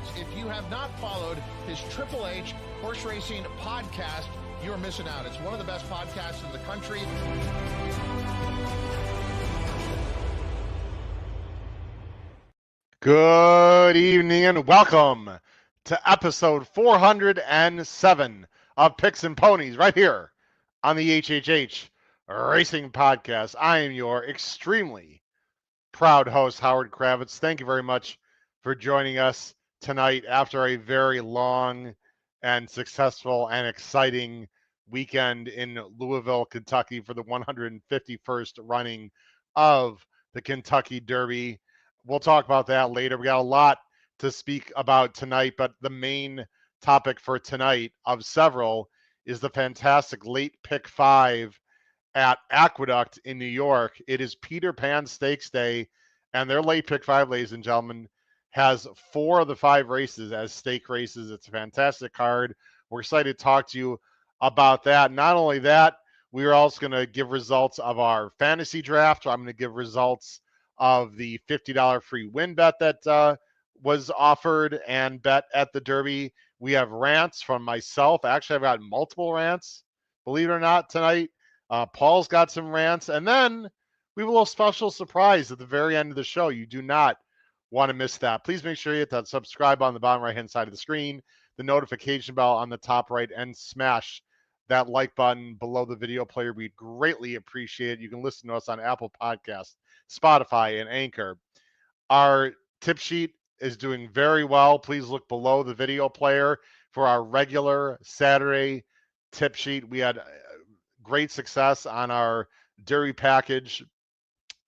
minutes. If you have not followed his Triple H horse racing podcast, you're missing out. It's one of the best podcasts in the country. Good evening and welcome to episode 407 of Picks and Ponies right here on the HHH Racing Podcast. I am your extremely proud host, Howard Kravitz. Thank you very much for joining us tonight after a very long and successful and exciting weekend in Louisville, Kentucky for the 151st running of the Kentucky Derby. We'll talk about that later. We got a lot to speak about tonight, but the main topic for tonight of several is the fantastic late pick 5 at Aqueduct in New York. It is Peter Pan Stakes Day, and their late pick 5, ladies and gentlemen, has 4 of the 5 races as stake races. It's a fantastic card. We're excited to talk to you about that. Not only that, we are also going to give results of our fantasy draft. I'm going to give results of the $50 free win bet that was offered and bet at the Derby. We have rants from myself. Actually, I've got multiple rants, believe it or not, tonight. Paul's got some rants. And then we have a little special surprise at the very end of the show. You do not want to miss that. Please make sure you hit that subscribe on the bottom right-hand side of the screen, the notification bell on the top right, and smash that like button below the video player. We'd greatly appreciate it. You can listen to us on Apple Podcasts, Spotify, and Anchor. Our tip sheet is doing very well. Please look below the video player for our regular Saturday tip sheet. We had great success on our Derby package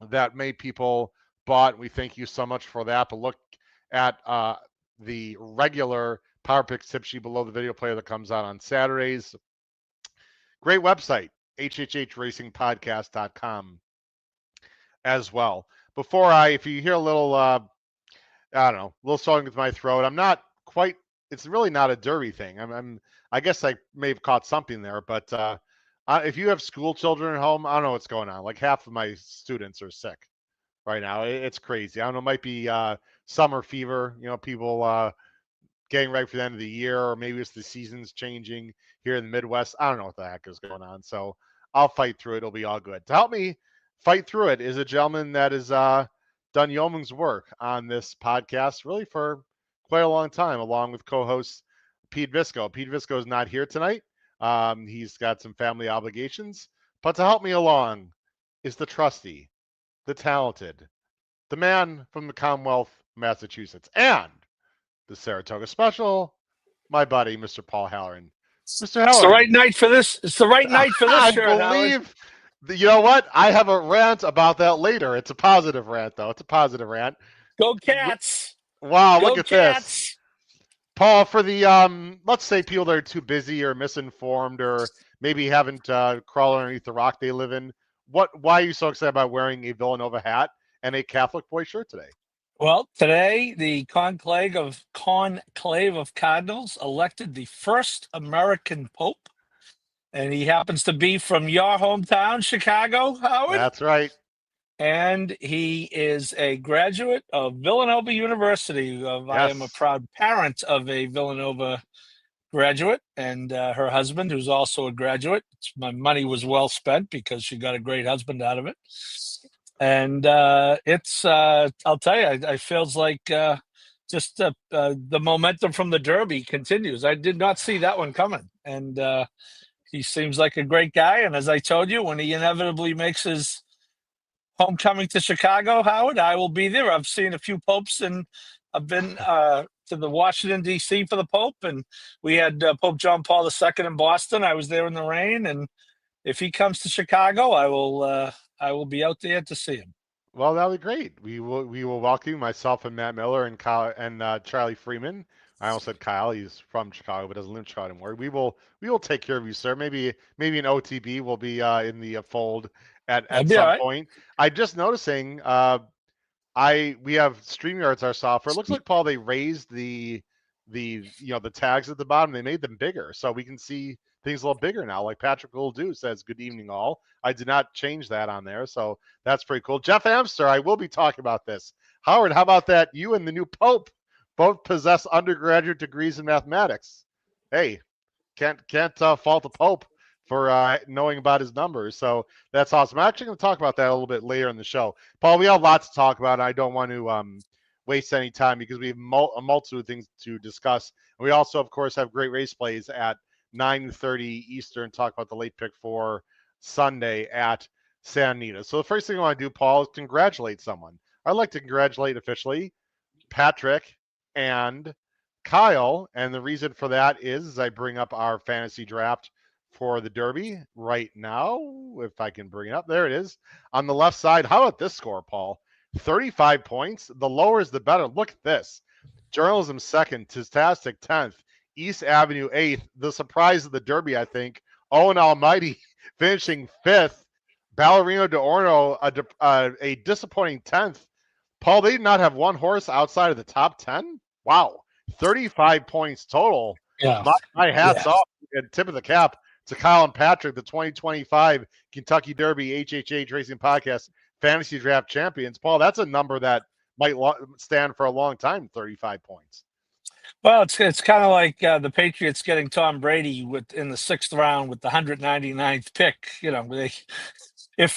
that many people bought. We thank you so much for that. But look at the regular Power Picks tip sheet below the video player that comes out on Saturdays. Great website, hhhracingpodcast.com as well. If you hear a little, a little song with my throat, I'm not quite, it's really not a Derby thing. I guess I may have caught something there, but if you have school children at home, I don't know what's going on. Like half of my students are sick right now. It's crazy. I don't know, it might be summer fever, people getting ready for the end of the year, or maybe it's the season's changing here in the Midwest. I don't know what the heck is going on. So I'll fight through it. It'll be all good. To help me fight through it is a gentleman that has done yeoman's work on this podcast really for quite a long time, along with co-host Pete Visco. Pete Visco is not here tonight. He's got some family obligations, but to help me along is the trusty, the talented, the man from the Commonwealth, Massachusetts, and the Saratoga Special, my buddy, Mr. Paul Halloran. Mr. Halloran. It's the right night for this. It's the right night for this. I believe. You know what? I have a rant about that later. It's a positive rant, though. It's a positive rant. Go Cats! Wow, Go look at Cats. this. Paul, for the let's say people that are too busy or misinformed or maybe haven't crawled underneath the rock they live in, why are you so excited about wearing a Villanova hat and a Catholic boy shirt today? Well, today the conclave of cardinals elected the first American pope, and he happens to be from your hometown, Chicago, Howard. That's right. And he is a graduate of Villanova University. Yes. I am a proud parent of a Villanova graduate, and her husband, who's also a graduate. My money was well spent because she got a great husband out of it. And I'll tell you, it feels like just the momentum from the Derby continues. I did not see that one coming. And he seems like a great guy. And as I told you, when he inevitably makes his homecoming to Chicago, Howard, I will be there. I've seen a few popes, and I've been to the Washington, D.C. for the Pope. And we had Pope John Paul II in Boston. I was there in the rain. And if he comes to Chicago, I will be out there to see him. Well, that'll be great. We will welcome myself and Matt Miller and Kyle and Charlie Freeman. I almost said Kyle. He's from Chicago, but doesn't live in Chicago anymore. We will take care of you, sir. Maybe an OTB will be in the fold at some point. I'm just noticing. We have StreamYards, our software. It looks like, Paul, they raised the tags at the bottom. They made them bigger, so we can see things a little bigger now. Like Patrick will do says, "Good evening, all." I did not change that on there, so that's pretty cool. Jeff Amster, I will be talking about this. Howard, how about that? You and the new Pope Both possess undergraduate degrees in mathematics. Hey, can't fault the Pope for knowing about his numbers. So that's awesome. I'm actually going to talk about that a little bit later in the show. Paul, we have lots to talk about. And I don't want to waste any time because we have a multitude of things to discuss. And we also, of course, have great race plays at 9:30 Eastern. Talk about the late pick for Sunday at Santa Anita. So the first thing I want to do, Paul, is congratulate someone. I'd like to congratulate officially Patrick and Kyle. And the reason for that is I bring up our fantasy draft for the Derby right now. If I can bring it up, there it is. On the left side, how about this score, Paul? 35 points. The lower is the better. Look at this. Journalism second, Tastastic 10th, East Avenue 8th. The surprise of the Derby, I think. Owen Almighty finishing 5th. Ballerino d'Orno, a disappointing 10th. Paul, they did not have one horse outside of the top 10? Wow. 35 points total. Yeah. My hat's off and tip of the cap to Kyle and Patrick, the 2025 Kentucky Derby HHH Racing Podcast Fantasy Draft Champions. Paul, that's a number that might stand for a long time, 35 points. Well, it's kind of like the Patriots getting Tom Brady in the 6th round with the 199th pick.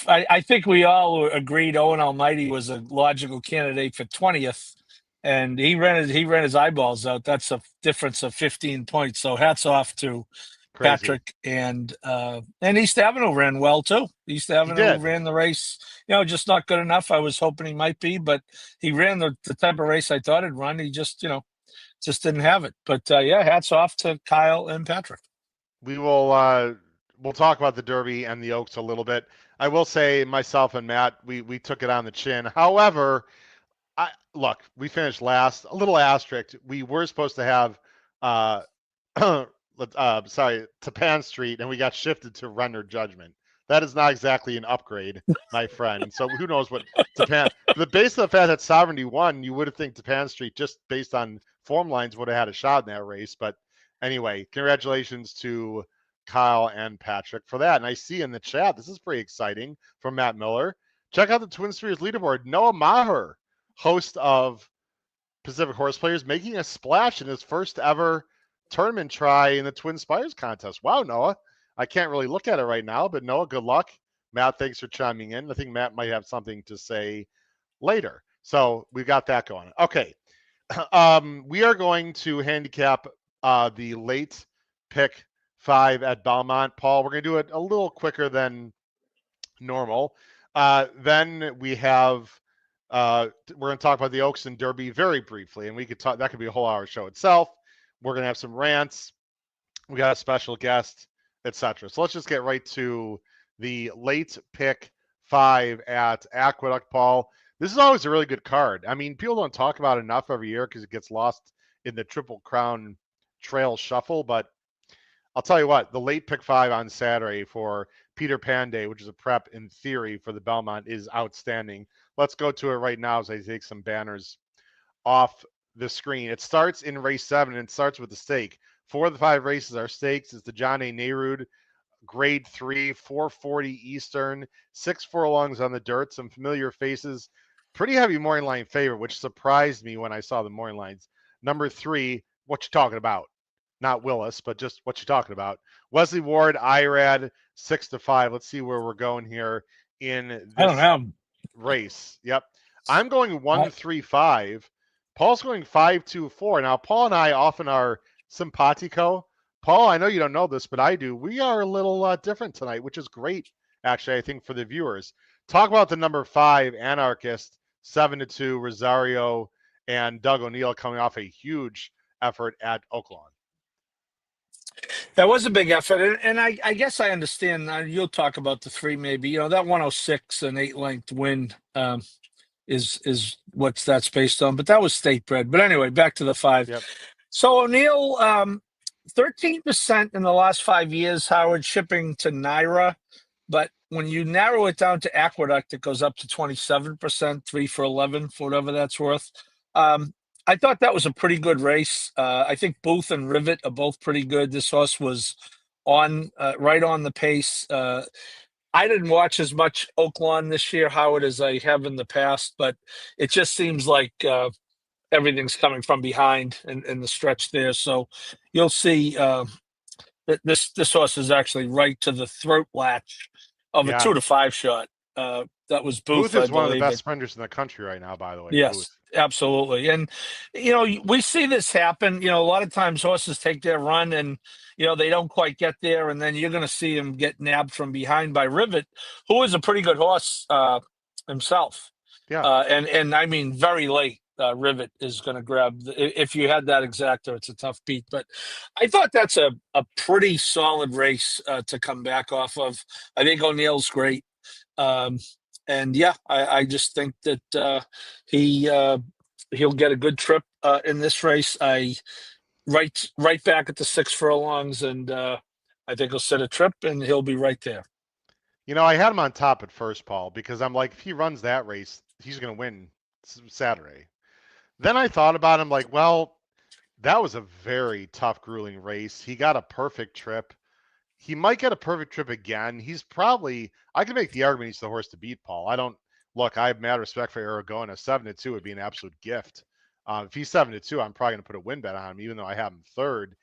I think we all agreed Owen Almighty was a logical candidate for 20th, and he ran his eyeballs out. That's a difference of 15 points. So hats off to Crazy. Patrick and East Avenue ran well too. East Avenue ran the race, just not good enough. I was hoping he might be, but he ran the type of race I thought he'd run. He just didn't have it. But hats off to Kyle and Patrick. We will we'll talk about the Derby and the Oaks a little bit. I will say myself and Matt, we took it on the chin. However, look, we finished last, a little asterisk. We were supposed to have Tapan Street, and we got shifted to Render Judgment. That is not exactly an upgrade, my friend. So who knows what Tapan. Based on the fact that Sovereignty won, you would have think Tapan Street, just based on form lines, would have had a shot in that race. But anyway, congratulations to Kyle and Patrick for that. And I see in the chat, this is pretty exciting from Matt Miller. Check out the Twin Spheres leaderboard. Noah Maher, host of Pacific Horse Players, making a splash in his first ever tournament try in the Twin Spires contest. Wow, Noah. I can't really look at it right now, but Noah, good luck. Matt, thanks for chiming in. I think Matt might have something to say later. So we got that going. Okay. We are going to handicap the late pick 5 at Belmont. Paul, we're going to do it a little quicker than normal. Then we have we're going to talk about the Oaks and Derby very briefly, and we could talk. That could be a whole hour show itself. We're going to have some rants. We got a special guest, etc. So let's just get right to the late pick 5 at Aqueduct, Paul. This is always a really good card. I mean, people don't talk about it enough every year because it gets lost in the Triple Crown Trail Shuffle. But I'll tell you what, the late pick 5 on Saturday for Peter Pan Day, which is a prep in theory for the Belmont, is outstanding. Let's go to it right now as I take some banners off the screen. It starts in race 7, and it starts with the stake. 4 of the 5 races are stakes. It's the John A. Nehrude Grade 3, 440 Eastern, 6 furlongs on the dirt, some familiar faces. Pretty heavy morning line favorite, which surprised me when I saw the morning lines. Number 3, what you talking about? Not Willis, but just what you talking about. Wesley Ward, Irad, 6-5. Let's see where we're going here in this race. Yep. I'm going 1-3-5. Paul's going 5-2-4. Now, Paul and I often are simpatico. Paul, I know you don't know this, but I do. We are a little different tonight, which is great, actually, I think, for the viewers. Talk about the number 5, Anarchist, 7-2, Rosario, and Doug O'Neill coming off a huge effort at Oaklawn. That was a big effort, and I guess I understand. You'll talk about the 3 maybe. That 106 and 8-length win is what that's based on, but that was state bred. But anyway, back to the 5. Yep. So O'Neill, 13% in the last 5 years, Howard, shipping to Naira. But when you narrow it down to Aqueduct, it goes up to 27%, 3 for 11, for whatever that's worth. I thought that was a pretty good race. I think Booth and Rivet are both pretty good. This horse was right on the pace. I didn't watch as much Oaklawn this year, Howard, as I have in the past, but it just seems like everything's coming from behind in the stretch there. So you'll see this horse is actually right to the throat latch of a Yeah. 2 to 5 shot. That was Booth Booth, I is one of the believe. best sprinters in the country right now, by the way. Booth. Yes, absolutely. And, we see this happen. A lot of times horses take their run and, they don't quite get there. And then you're going to see him get nabbed from behind by Rivet, who is a pretty good horse himself. Yeah. And I mean, very late. Rivet is going to grab. If you had that exacta, it's a tough beat. But I thought that's a pretty solid race to come back off of. I think O'Neill's great. And yeah, I just think that he'll get a good trip in this race. Right back at the 6 furlongs, and I think he'll set a trip, and he'll be right there. I had him on top at first, Paul, because I'm like, if he runs that race, he's going to win Saturday. Then I thought about him like, well, that was a very tough, grueling race. He got a perfect trip. He might get a perfect trip again. I can make the argument he's the horse to beat, Paul. I have mad respect for Aragon. A 7-2 would be an absolute gift. If he's 7-2, I'm probably going to put a win bet on him, even though I have him third.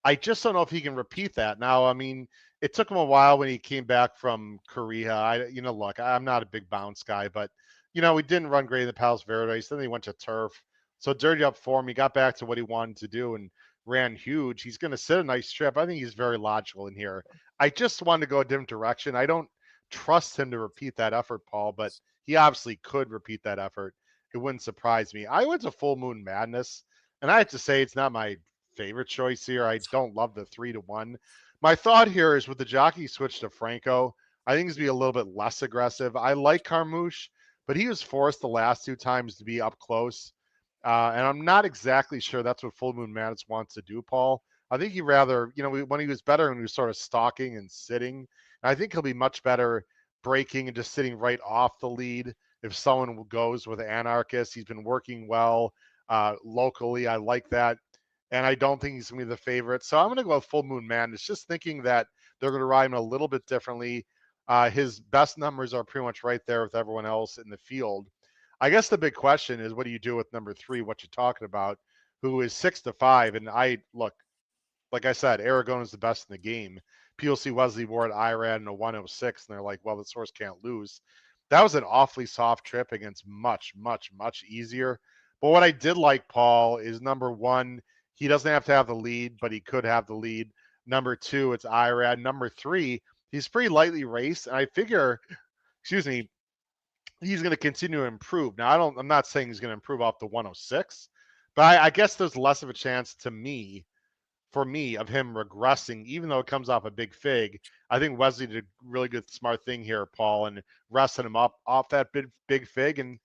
I just don't know if he can repeat that. Now, I mean, it took him a while when he came back from Korea. I'm not a big bounce guy, but, he didn't run great in the Palos Verdes. Then he went to turf. So dirty up form. He got back to what he wanted to do and ran huge. He's going to sit a nice trip. I think he's very logical in here. I just wanted to go a different direction. I don't trust him to repeat that effort, Paul, but he obviously could repeat that effort. It wouldn't surprise me. I went to Full Moon Madness, and I have to say it's not my favorite choice here. I don't love the 3-1. My thought here is with the jockey switch to Franco, I think he's be a little bit less aggressive. I like Carmouche, but he was forced the last 2 times to be up close. And I'm not exactly sure that's what Full Moon Madness wants to do, Paul. I think he rather, when he was better when he was sort of stalking and sitting, and I think he'll be much better breaking and just sitting right off the lead if someone goes with Anarchist. He's been working well locally. I like that. And I don't think he's going to be the favorite. So I'm going to go with Full Moon Madness, just thinking that they're going to ride him a little bit differently. His best numbers are pretty much right there with everyone else in the field. I guess the big question is, what do you do with number 3, what you're talking about, who is 6-5? And like I said, Aragon is the best in the game. People see Wesley Ward, Irad, and a 106, and they're like, well, this horse can't lose. That was an awfully soft trip against much, much, much easier. But what I did like, Paul, is number 1, he doesn't have to have the lead, but he could have the lead. Number 2, it's Irad. Number 3, he's pretty lightly raced, and I figure, he's going to continue to improve. Now, I'm not saying he's going to improve off the 106, but I guess there's less of a chance for me, of him regressing, even though it comes off a big fig. I think Wesley did a really good, smart thing here, Paul, and resting him up off that big fig. And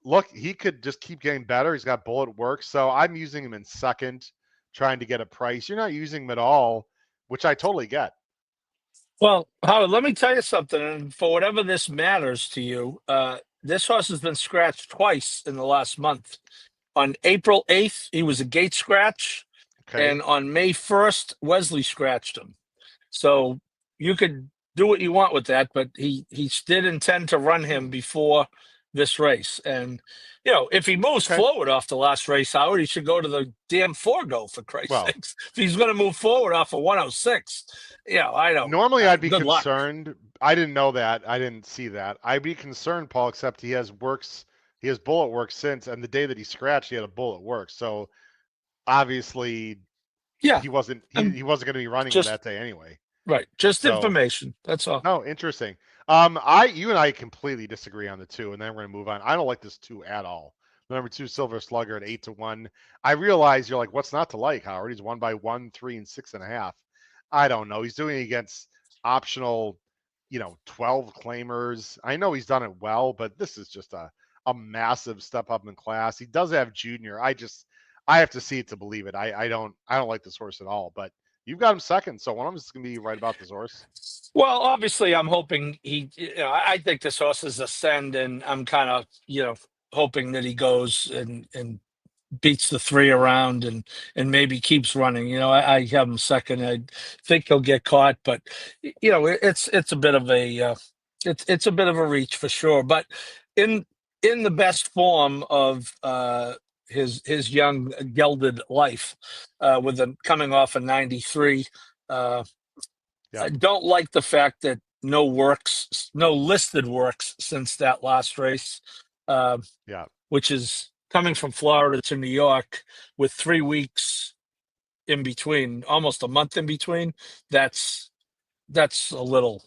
look, he could just keep getting better. He's got bullet work. So I'm using him in second, trying to get a price. You're not using him at all, which I totally get. Well, Howard, let me tell you something. And for whatever this matters to you, this horse has been scratched twice in the last month. On April 8th, he was a gate scratch. Okay. And on May 1st, Wesley scratched him. So you could do what you want with that, but he did intend to run him before this race. And, if he moves forward off the last race, Howard, he should go to the damn 4-go, for Christ's sakes. If he's going to move forward off of 106, I don't. Normally, I'd be concerned. Luck. I didn't know that. I didn't see that. I'd be concerned, Paul, except he has bullet work since, and the day that he scratched, he had a bullet work. So obviously, he wasn't going to be running that day anyway. Right. Just information. That's all. No, interesting. You and I completely disagree on the 2, and then we're going to move on. I don't like this 2 at all. The number 2 Silver Slugger at 8-1. I realize you're like, what's not to like, Howard? He's won by 1, 3, and 6.5. I don't know. He's doing it against optional, 12 claimers. I know he's done it well, but this is just a massive step up in class. He does have junior. I have to see it to believe it. I don't like this horse at all, but you've got him second, so one of them is going to be right about this horse. Well, obviously, I'm hoping I think this horse is ascend, and I'm kind of, hoping that he goes and beats the 3 around and maybe keeps running. I have him second. I think he'll get caught, but it's a bit of a it's a bit of a reach for sure. But in the best form of his young gelded life with them coming off a 93. I don't like the fact that no listed works since that last race, which is coming from Florida to New York with 3 weeks in between, almost a month in between. That's a little.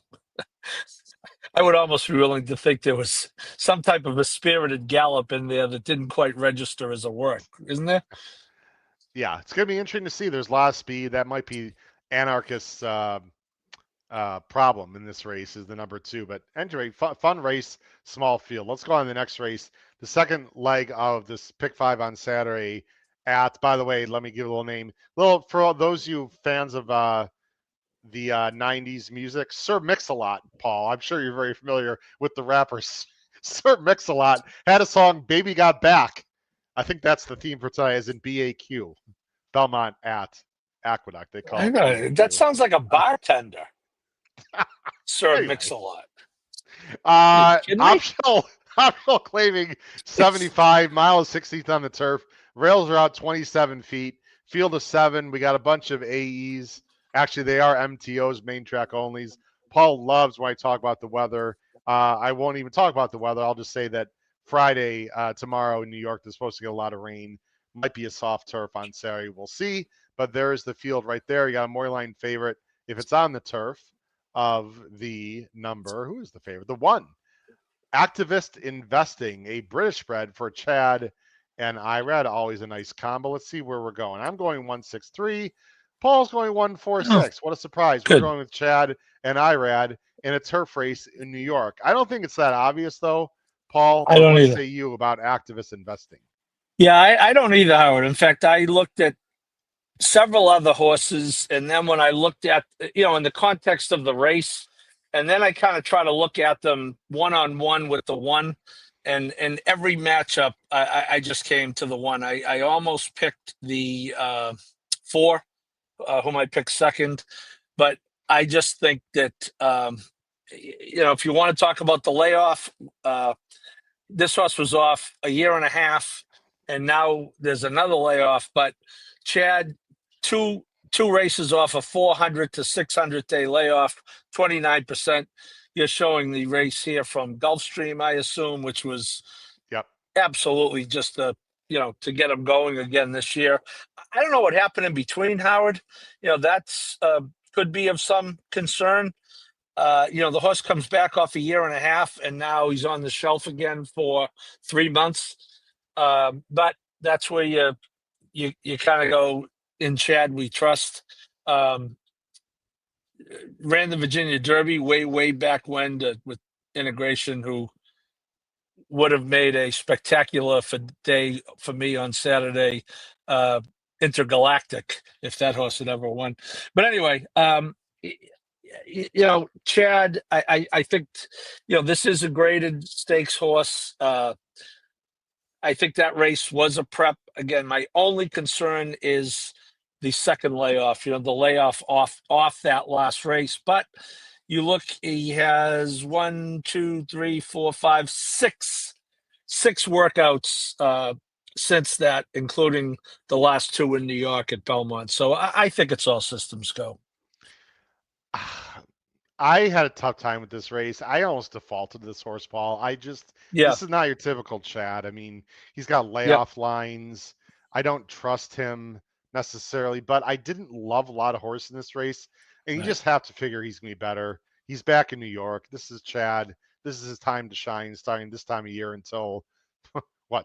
I would almost be willing to think there was some type of a spirited gallop in there that didn't quite register as a work, isn't there? Yeah, it's going to be interesting to see. There's a lot of speed. That might be Anarchist's problem in this race is the number 2. But anyway, fun race, small field. Let's go on to the next race. The second leg of this Pick 5 on Saturday at, by the way, let me give a little name. For all those of you fans of the 90s music, Sir Mix-a-Lot, Paul. I'm sure you're very familiar with the rappers. Sir Mix-a-Lot had a song, Baby Got Back. I think that's the theme for tonight, as in BAQ, Belmont at Aqueduct. They call it. That sounds like a bartender. Sir Anyway. Mix-a-Lot. Optional claiming 75, mile 60th on the turf. Rails are out 27 feet. Field of 7. We got a bunch of AEs. Actually, they are MTOs, main track onlys. Paul loves when I talk about the weather. I won't even talk about the weather. I'll just say that Friday, tomorrow in New York, they're supposed to get a lot of rain. Might be a soft turf on Saturday. We'll see. But there's the field right there. You got a Moyline favorite. If it's on the turf of the number, who is the favorite? The 1. Activist Investing, a British spread for Chad and Irad. Always a nice combo. Let's see where we're going. I'm going 163. Paul's going 146. What a surprise. Good. We're going with Chad and Irad in a turf race in New York. I don't think it's that obvious, though, Paul. I don't what either. say you about Activist Investing? Yeah, I don't either, Howard. In fact, I looked at several other horses, and then when I looked at, in the context of the race, and then I kind of try to look at them one-on-one with the 1, and every matchup, I just came to the 1. I almost picked the 4, whom I picked second, but I just think that, if you want to talk about the layoff, this horse was off a year and a half, and now there's another layoff. But Chad, two races off a 400 to 600 day layoff, 29%. You're showing the race here from Gulfstream, I assume, which was absolutely just to get him going again this year. I don't know what happened in between, Howard. That's could be of some concern. The horse comes back off a year and a half, and now he's on the shelf again for 3 months. But that's where you kind of go, in Chad we trust. Ran the Virginia Derby way back when with Integration, who would have made a spectacular day for me on Saturday. Intergalactic, if that horse had ever won. But anyway, Chad, I think, this is a graded stakes horse. I think that race was a prep. Again, my only concern is the second layoff, the layoff off that last race. But you look, he has 1, 2, 3, 4, 5, 6 workouts since that, including the last 2 in New York at Belmont. So I think it's all systems go. I had a tough time with this race. I almost defaulted to this horse, Paul. This is not your typical Chad. I mean, he's got layoff lines. I don't trust him necessarily, but I didn't love a lot of horse in this race. And you just have to figure he's going to be better. He's back in New York. This is Chad. This is his time to shine, starting this time of year until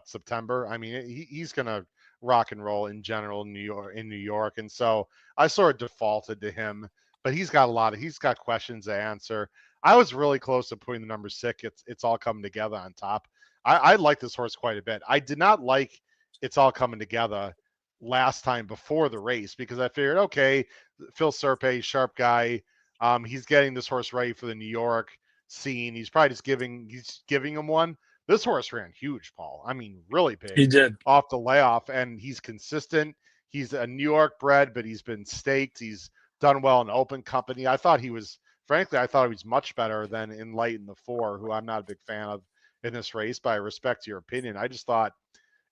September. I mean, he's going to rock and roll in general in New York. And so I sort of defaulted to him, but he's got questions to answer. I was really close to putting the number 6. It's all coming together on top. I like this horse quite a bit. I did not like It's All Coming Together last time before the race, because I figured, okay, Phil Serpe, sharp guy. He's getting this horse ready for the New York scene. He's probably just giving him one. This horse ran huge, Paul. I mean, really big. He did. Off the layoff, and he's consistent. He's a New York bred, but he's been staked. He's done well in open company. I thought he was much better than Enlighten the 4, who I'm not a big fan of in this race, but I respect your opinion. I just thought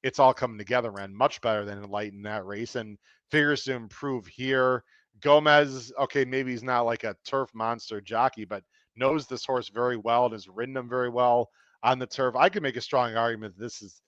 it's all coming together. Ran much better than Enlighten in that race and figures to improve here. Gomez, okay, maybe he's not like a turf monster jockey, but knows this horse very well and has ridden him very well on the turf. I could make a strong argument that this is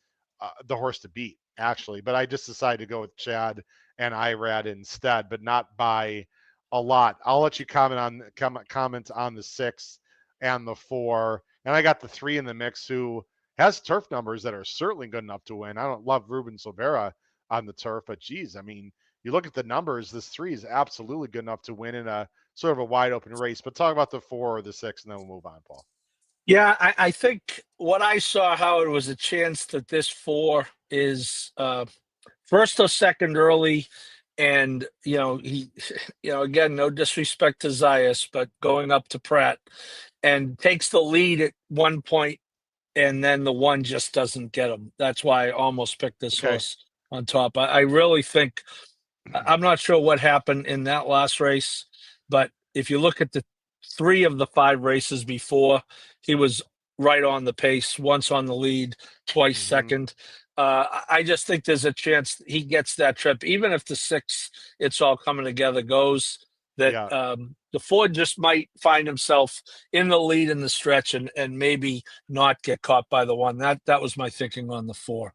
the horse to beat, actually, but I just decided to go with Chad and Irad instead, but not by a lot. I'll let you comment on the 6 and the 4, and I got the 3 in the mix who has turf numbers that are certainly good enough to win. I don't love Ruben Silvera on the turf, but geez, I mean, you look at the numbers, this 3 is absolutely good enough to win in a sort of a wide open race. But talk about the 4 or the 6, and then we'll move on, Paul. Yeah, I think what I saw, Howard, was a chance that this 4 is first or second early. And, he, again, no disrespect to Zayas, but going up to Pratt and takes the lead at one point, and then the 1 just doesn't get him. That's why I almost picked this horse on top. I really think, I'm not sure what happened in that last race, but if you look at the 3 of the 5 races before, he was right on the pace, once on the lead, twice second. I just think there's a chance he gets that trip, even if the 6, it's all coming together, goes, that the 4 just might find himself in the lead in the stretch and maybe not get caught by the 1. That was my thinking on the 4.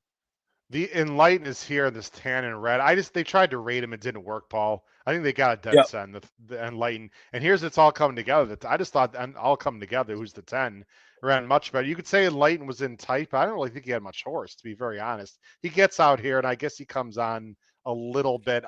The Enlighten is here, this tan and red. They tried to rate him, it didn't work, Paul. I think they got a dead send, the Enlighten. And here's it's all coming together. I just thought all coming together, who's the 10, ran much better. You could say Enlighten was in tight, but I don't really think he had much horse, to be very honest. He gets out here, and I guess he comes on a little bit.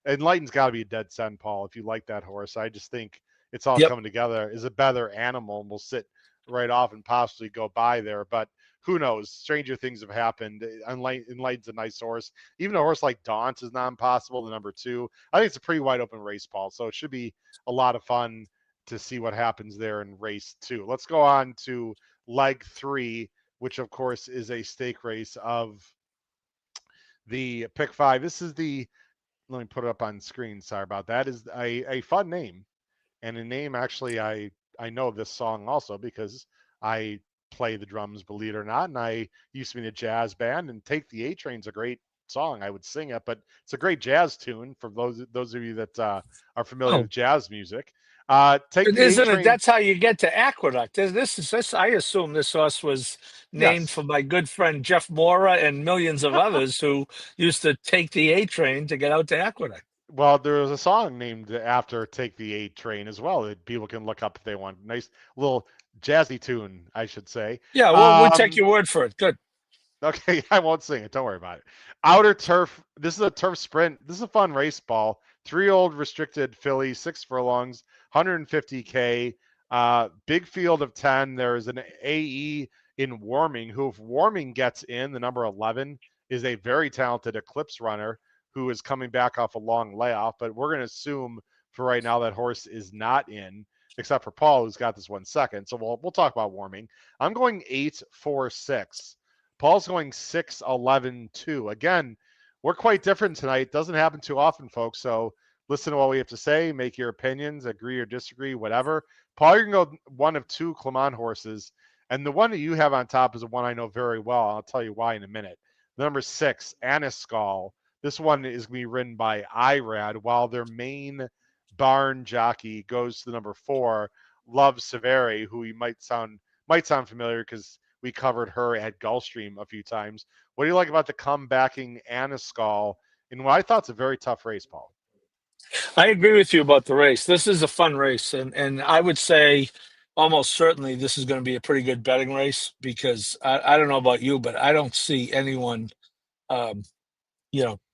Enlighten's got to be a dead send, Paul, if you like that horse. I just think it's all coming together. Is a better animal and will sit right off and possibly go by there. But who knows? Stranger things have happened. Enlighten's a nice horse. Even a horse like Daunt is not impossible, the number 2. I think it's a pretty wide open race, Paul. So it should be a lot of fun to see what happens there in race 2. Let's go on to leg 3, which of course is a stake race of the pick 5. This is let me put it up on screen. Sorry about that. Is a fun name, and a name actually I know this song also because I play the drums, believe it or not, and I used to be in a jazz band. And Take the A Train's a great song. I would sing it, but it's a great jazz tune for those of you that are familiar with jazz music. Take the A Train. That's how you get to Aqueduct. This. I assume this horse was named for my good friend Jeff Mora and millions of others who used to take the A train to get out to Aqueduct. Well, there was a song named after Take the A Train as well that people can look up if they want. Nice little jazzy tune, I should say. Yeah, we'll take your word for it. Good. Okay, I won't sing it. Don't worry about it. Outer turf. This is a turf sprint. This is a fun race, Ball. 3-year-old restricted filly, 6 furlongs, 150K. Big field of 10. There's an AE in Warming, who, if Warming gets in, the number 11, is a very talented Eclipse runner who is coming back off a long layoff. But we're going to assume for right now that horse is not in, except for Paul, who's got this 1 second. So we'll talk about Warming. I'm going 8, 4, 6. Paul's going 6, 11, 2. Again, we're quite different tonight. Doesn't happen too often, folks. So listen to what we have to say. Make your opinions, agree or disagree, whatever. Paul, you're going to go one of 2 Clement horses. And the one that you have on top is the one I know very well. I'll tell you why in a minute. The number 6, Aniskal. This one is going to be ridden by Irad, while their main barn jockey goes to the number 4, Love Severi, who you might sound familiar because we covered her at Gulfstream a few times. What do you like about the comebacking Aniskal in what I thought is a very tough race, Paul? I agree with you about the race. This is a fun race, and I would say almost certainly this is going to be a pretty good betting race because I don't know about you, but I don't see anyone,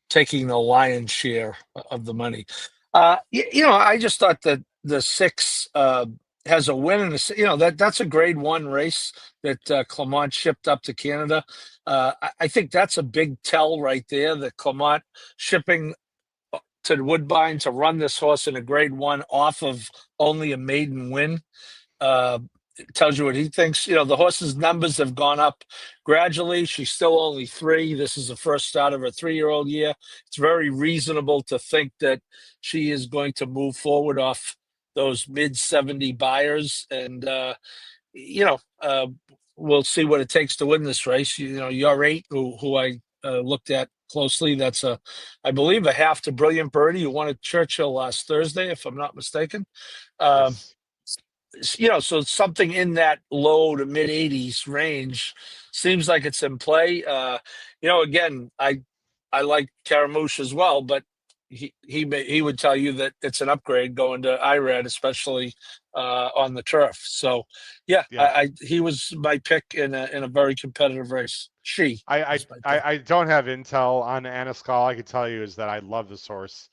taking the lion's share of the money. I just thought that the 6 has a win in that's a grade 1 race that Clement shipped up to Canada. I think that's a big tell right there, that Clement shipping to Woodbine to run this horse in a grade 1 off of only a maiden win. Tells you what he thinks. The horse's numbers have gone up gradually. She's still only 3. This is the first start of her 3-year-old year. It's very reasonable to think that she is going to move forward off those mid-70 buyers. And, we'll see what it takes to win this race. You're 8, who I looked at closely. That's I believe, a half to Brilliant Birdie who won at Churchill last Thursday, if I'm not mistaken. Um, Yes. so something in that low to mid 80s range seems like it's in play. Again, I like Caramouche as well, but he would tell you that it's an upgrade going to IRAD, especially on the turf. So yeah, Yeah. he was my pick in a very competitive race. She I, I was my pick. I don't have intel on Anaskal. All I can tell you is that I love this horse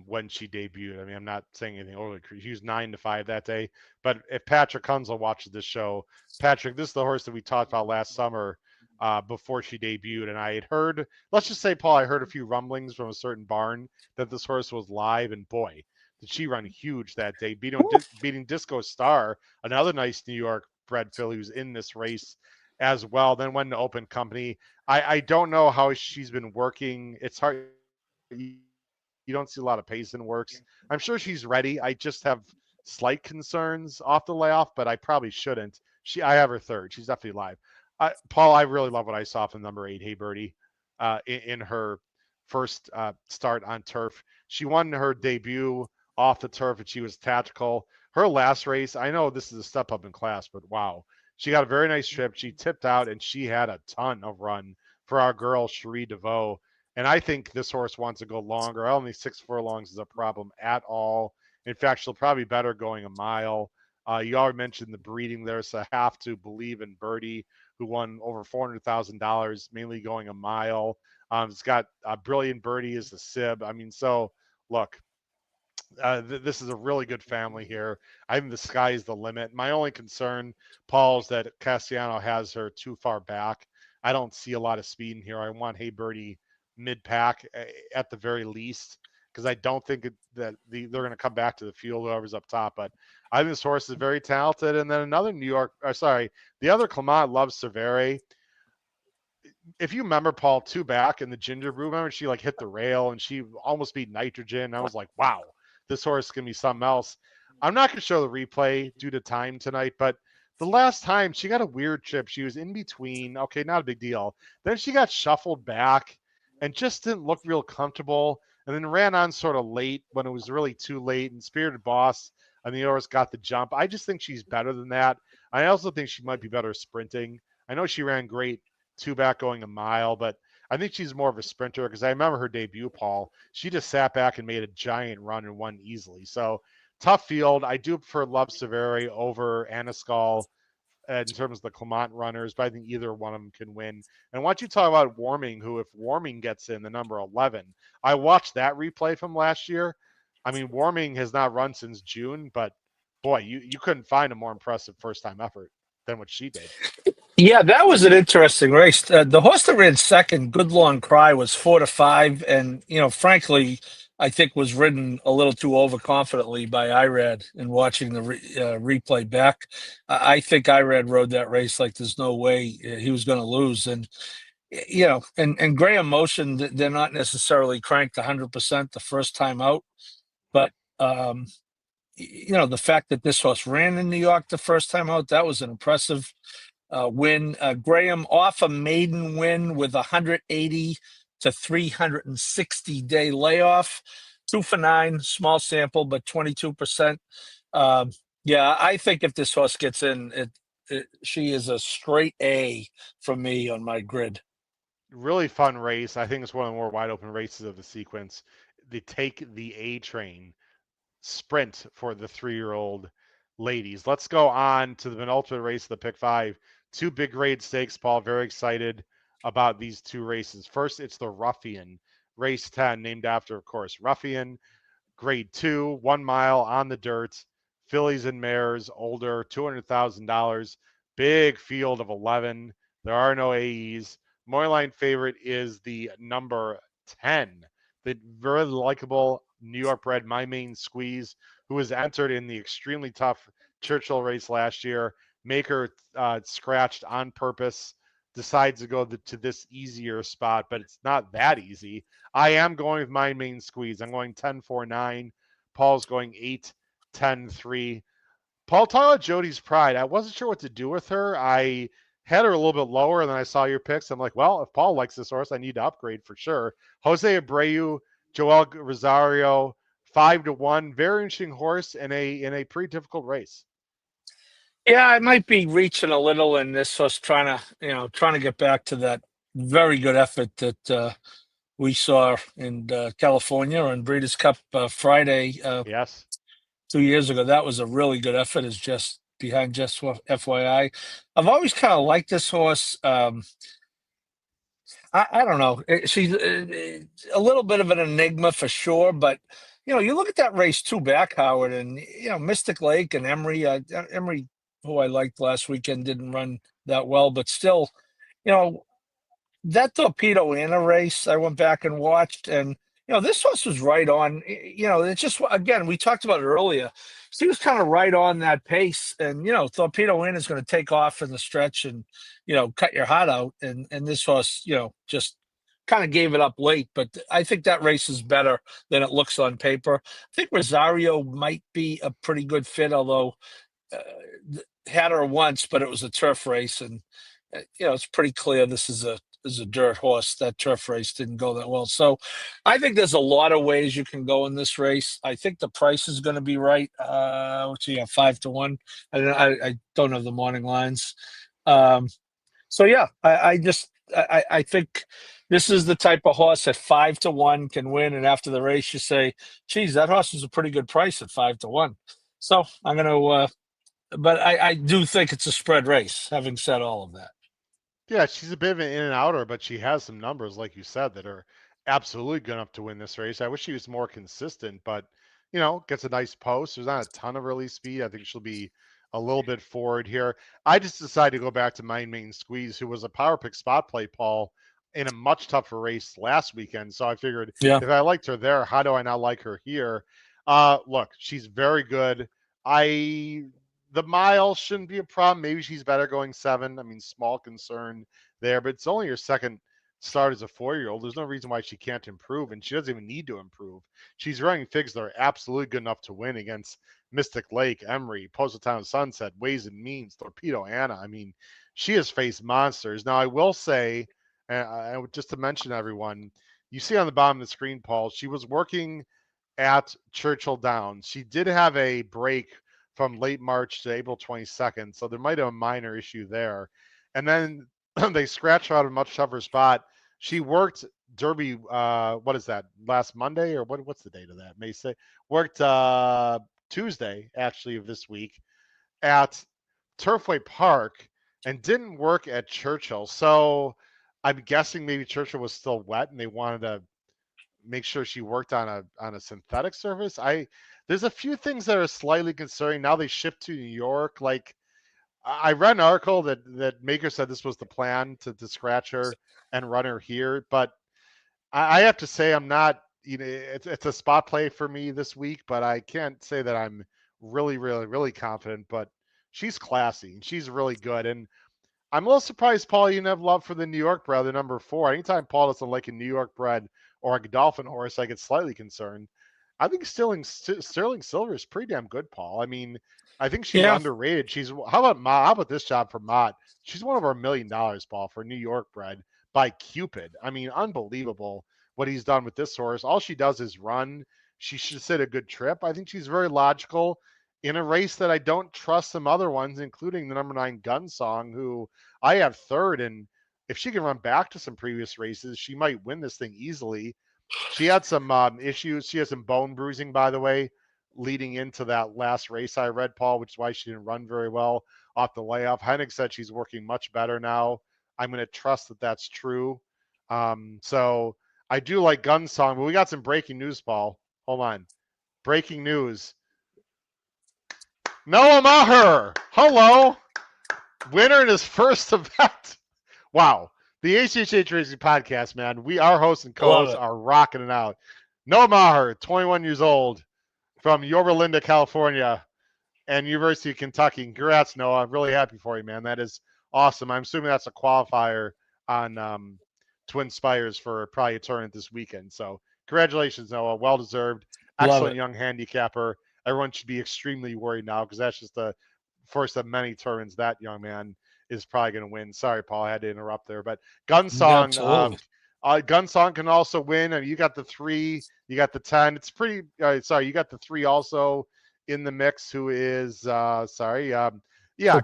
when she debuted. I mean, I'm not saying anything overly crazy. She was 9-5 that day. But if Patrick Kunzel watches this show, Patrick, this is the horse that we talked about last summer before she debuted. And I had heard, let's just say, Paul, I heard a few rumblings from a certain barn that this horse was live. And boy, did she run huge that day, beating Disco Star, another nice New York bred filly who's in this race as well. Then went to Open Company. I don't know how she's been working. It's hard. You don't see a lot of pace in works. I'm sure she's ready. I just have slight concerns off the layoff, but I probably shouldn't. I have her third. She's definitely live. Paul, I really love what I saw from number 8, Hey Birdie, in her first start on turf. She won her debut off the turf, and she was tactical. Her last race, I know this is a step up in class, but wow, she got a very nice trip. She tipped out, and she had a ton of run for our girl Cherie DeVoe. And I think this horse wants to go longer. I don't think 6 furlongs is a problem at all. In fact, she'll probably better going a mile. You already mentioned the breeding there, so I have to believe in Birdie, who won over $400,000, mainly going a mile. It's got Brilliant Birdie as the sib. I mean, so look, this is a really good family here. I think the sky is the limit. My only concern, Paul, is that Cassiano has her too far back. I don't see a lot of speed in here. I want Hey Birdie mid pack at the very least, because I don't think that they're going to come back to the field, whoever's up top. But I think this horse is very talented. And then another the other Clement loves Severe. If you remember, Paul, two back in the Ginger Brew, remember she like hit the rail and she almost beat Nitrogen. I was like, wow, this horse can be something else. I'm not going to show the replay due to time tonight, but the last time she got a weird trip. She was in between. Okay, not a big deal. Then she got shuffled back and just didn't look real comfortable. And then ran on sort of late when it was really too late. And Spirited Boss and the Oris got the jump. I just think she's better than that. I also think she might be better sprinting. I know she ran great two back going a mile, but I think she's more of a sprinter because I remember her debut, Paul. She just sat back and made a giant run and won easily. So tough field. I do prefer Love Severi over Anaskal in terms of the Clement runners, but I think either one of them can win. And why don't you talk about Warming, who if Warming gets in the number 11, I watched that replay from last year. I mean, Warming has not run since June, but boy, you couldn't find a more impressive first time effort than what she did. Yeah, that was an interesting race. The horse that ran second, Good Long Cry, was 4-5, and frankly, I think was ridden a little too overconfidently by Irad in watching the replay back. I think Irad rode that race like there's no way he was going to lose, and and Graham Motion, they're not necessarily cranked 100% the first time out, but the fact that this horse ran in New York the first time out, that was an impressive win. Graham off a maiden win with 180 to 360 day layoff. 2 for 9, small sample, but 22%. Yeah, I think if this horse gets in, she is a straight A from me on my grid. Really fun race. I think it's one of the more wide open races of the sequence. They take the A train sprint for the 3-year-old ladies. Let's go on to the penultimate race of the Pick 5. Two big grade stakes, Paul. Very excited about these two races. First, it's the Ruffian, race 10, named after, of course, Ruffian. Grade 2, 1 mile on the dirt. Fillies and mares, older, $200,000. Big field of 11. There are no AEs. Moyline favorite is the number 10, the very likable New York bred My Main Squeeze, who was entered in the extremely tough Churchill race last year. Maker scratched on purpose, decides to go to this easier spot, but it's not that easy. I am going with My Main Squeeze. I'm going 10-4-9. Paul's going 8-10-3. Paul, talk about Jody's Pride. I wasn't sure what to do with her. I had her a little bit lower, and then I saw your picks. I'm like, well, if Paul likes this horse, I need to upgrade for sure. Jose Abreu, Joel Rosario, 5-1, very interesting horse in a pretty difficult race. Yeah, I might be reaching a little in this horse, trying to get back to that very good effort that we saw in California on Breeders' Cup Friday Yes. 2 years ago. That was a really good effort. Is just behind just FYI. I've always kind of liked this horse. I don't know. She's a little bit of an enigma for sure, but you look at that race too back, Howard, and Mystic Lake and Emery. Emery, who I liked last weekend, didn't run that well, but still, you know, that Torpedo Anna race, I went back and watched, and this horse was right on. It's just, again, we talked about it earlier. She was kind of right on that pace, and Torpedo Anna is going to take off in the stretch and cut your heart out, and this horse, just kind of gave it up late. But I think that race is better than it looks on paper. I think Rosario might be a pretty good fit, although had her once, but it was a turf race, and it's pretty clear this is a dirt horse. That turf race didn't go that well. So I think there's a lot of ways you can go in this race. I think the price is going to be right. What's he got, 5-1? I don't have the morning lines. So yeah, I think this is the type of horse at 5-1 can win, and after the race you say, geez, that horse is a pretty good price at 5-1. So I'm going to but I do think it's a spread race, having said all of that. Yeah, she's a bit of an in and outer, but she has some numbers, like you said, that are absolutely good enough to win this race. I wish she was more consistent, but gets a nice post. There's not a ton of release speed. I think she'll be a little bit forward here. I just decided to go back to Mine Main Squeeze, who was a power pick spot play, Paul, in a much tougher race last weekend. So I figured Yeah. if I liked her there, how do I not like her here? Look, she's very good. The mile shouldn't be a problem. Maybe she's better going 7. I mean, small concern there, but it's only her second start as a 4-year-old. There's no reason why she can't improve, and she doesn't even need to improve. She's running figs that are absolutely good enough to win against Mystic Lake, Emery, Postal Town Sunset, Ways and Means, Torpedo Anna. I mean, she has faced monsters. Now, I will say, just to mention everyone, you see on the bottom of the screen, Paul, she was working at Churchill Downs. She did have a break from late March to April 22nd, so there might have a minor issue there. And then they scratched her out of a much tougher spot. She worked Derby, what is that, last Monday, or what's the date of that? May say worked Tuesday, actually, of this week at Turfway Park and didn't work at Churchill. So I'm guessing maybe Churchill was still wet and they wanted to make sure she worked on a synthetic surface. There's a few things that are slightly concerning. Now they shift to New York. Like I read an article that Maker said this was the plan to scratch her and run her here, but I have to say I'm not. It's a spot play for me this week, but I can't say that I'm really, really, really confident. But she's classy and she's really good. And I'm a little surprised, Paul, you didn't have love for the New York bred, the number 4. Anytime Paul doesn't like a New York bred or a Godolphin horse, I get slightly concerned. I think Sterling Silver is pretty damn good, Paul. I mean, I think she's Yeah. underrated. How about this job for Mott? She's one of our $1 million, Paul, for New York bred by Cupid. I mean, unbelievable what he's done with this horse. All she does is run. She should sit a good trip. I think she's very logical in a race that I don't trust some other ones, including the number 9 Gunsong, who I have third. And if she can run back to some previous races, she might win this thing easily. She had some issues. She has some bone bruising, by the way, leading into that last race I read, Paul, which is why she didn't run very well off the layoff. Hennig said she's working much better now. I'm going to trust that that's true. So I do like Gunsong, but we got some breaking news, Paul. Hold on. Breaking news. Noah Maher. Hello. Winner in his first event. Wow. The HHH Racing Podcast, man. Our hosts and co-hosts are rocking it out. Noah Maher, 21 years old, from Yorba Linda, California, and University of Kentucky. Congrats, Noah. I'm really happy for you, man. That is awesome. I'm assuming that's a qualifier on Twin Spires for probably a tournament this weekend. So congratulations, Noah. Well-deserved. Excellent young handicapper. Everyone should be extremely worried now because that's just the first of many tournaments that young man is probably going to win. Sorry, Paul, I had to interrupt there, but Gunsong, Absolutely. Gunsong can also win. I mean, you got the 3, you got the 10. It's pretty. Sorry, you got the 3 also in the mix. Who is So chatty.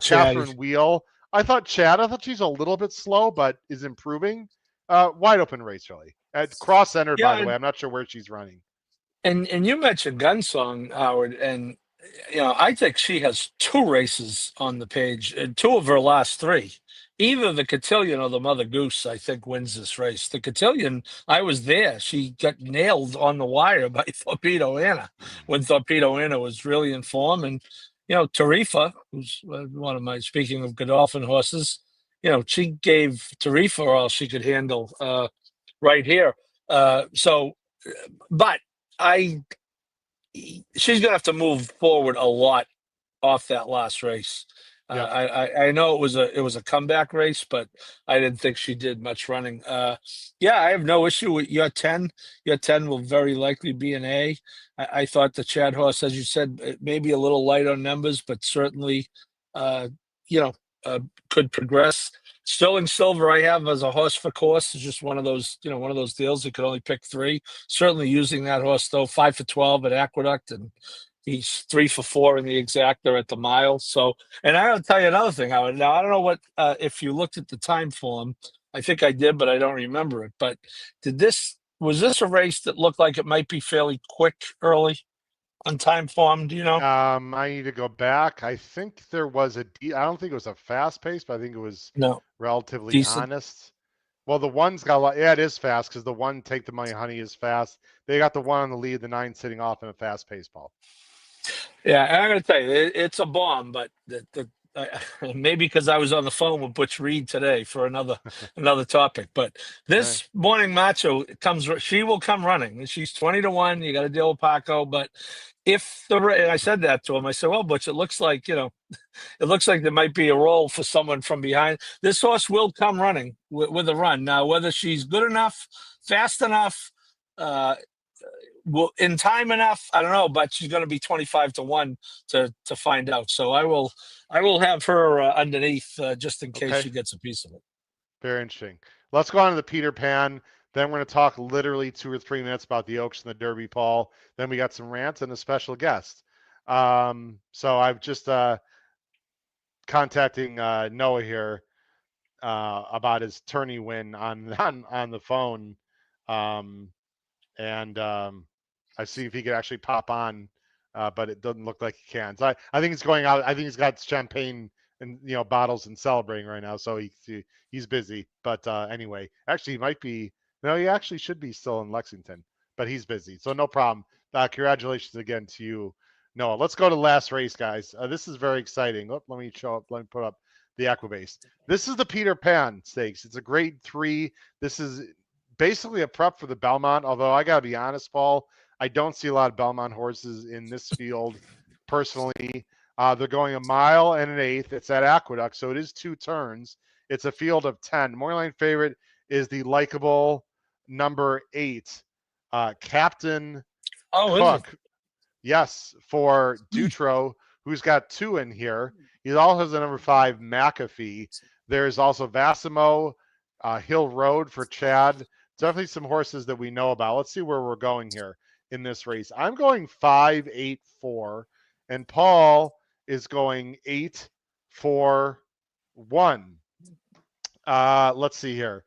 Catherine Wheel. I thought she's a little bit slow, but is improving. Wide open race, really. At cross centered, by the Yeah, way. I'm not sure where she's running. and you mentioned Gunsong, Howard, and I think she has 2 races on the page, and 2 of her last 3. Either the Cotillion or the Mother Goose, I think, wins this race. The Cotillion, I was there. She got nailed on the wire by Torpedo Anna when Torpedo Anna was really in form. And, Tarifa, who's one of my, speaking of Godolphin horses, she gave Tarifa all she could handle right here. But I she's gonna have to move forward a lot off that last race. Yep. I know it was a comeback race, but I didn't think she did much running. Yeah, I have no issue with your 10. Your 10 will very likely be an A. I thought the Chad horse, as you said, maybe a little light on numbers, but certainly, uh, you know, could progress. Sterling Silver, I have as a horse for course, is just one of those, one of those deals. You could only pick 3. Certainly using that horse though, 5 for 12 at Aqueduct, and he's 3 for 4 in the exactor at the mile. So, and I'll tell you another thing, Howard. Now, I don't know what if you looked at the time form. I think I did, but I don't remember it. But was this a race that looked like it might be fairly quick early on time form? Do you know? I need to go back. I think there was I don't think it was a fast pace, but I think it was No, relatively decent. honest. Well, the one's got a lot. Yeah, it is fast because the one Take the Money Honey is fast. They got the one on the lead, the 9 sitting off in a fast pace, Paul. Yeah, and I'm going to tell you, it's a bomb, but maybe because I was on the phone with Butch Reed today for another topic. But this morning macho she will come running. She's 20 to 1. You got to deal with Paco, but and I said that to him. I said, "Well, Butch, it looks like it looks like there might be a role for someone from behind. This horse will come running with a run. Now, whether she's good enough, fast enough." In time enough, I don't know, but she's going to be 25 to 1 to find out. So I will have her underneath just in case she gets a piece of it. Very interesting. Let's go on to the Peter Pan. Then we're going to talk literally 2 or 3 minutes about the Oaks and the Derby, Paul. Then we got some rants and a special guest. So I've just contacting Noah here about his tourney win on the phone. I see if he could actually pop on, but it doesn't look like he can. So I think he's going out. I think he's got champagne and bottles and celebrating right now, so he's busy. But anyway, actually, he might be. No, he actually should be still in Lexington, but he's busy, so no problem. Congratulations again to you, Noah. Let's go to the last race, guys. This is very exciting. Let me put up the Equibase. This is the Peter Pan Stakes. It's a Grade 3. This is basically a prep for the Belmont, although I got to be honest, Paul, I don't see a lot of Belmont horses in this field personally. They're going a mile and an eighth. It's at Aqueduct, so it is 2 turns. It's a field of 10. Morning favorite is the likable number 8, Captain Cook. Yes, for Dutro, who's got 2 in here. He also has the number 5, McAfee. There's also Vassimo, Hill Road for Chad. Definitely some horses that we know about. Let's see where we're going here in this race. I'm going 5, 8, 4, and Paul is going 8, 4, 1. Let's see here.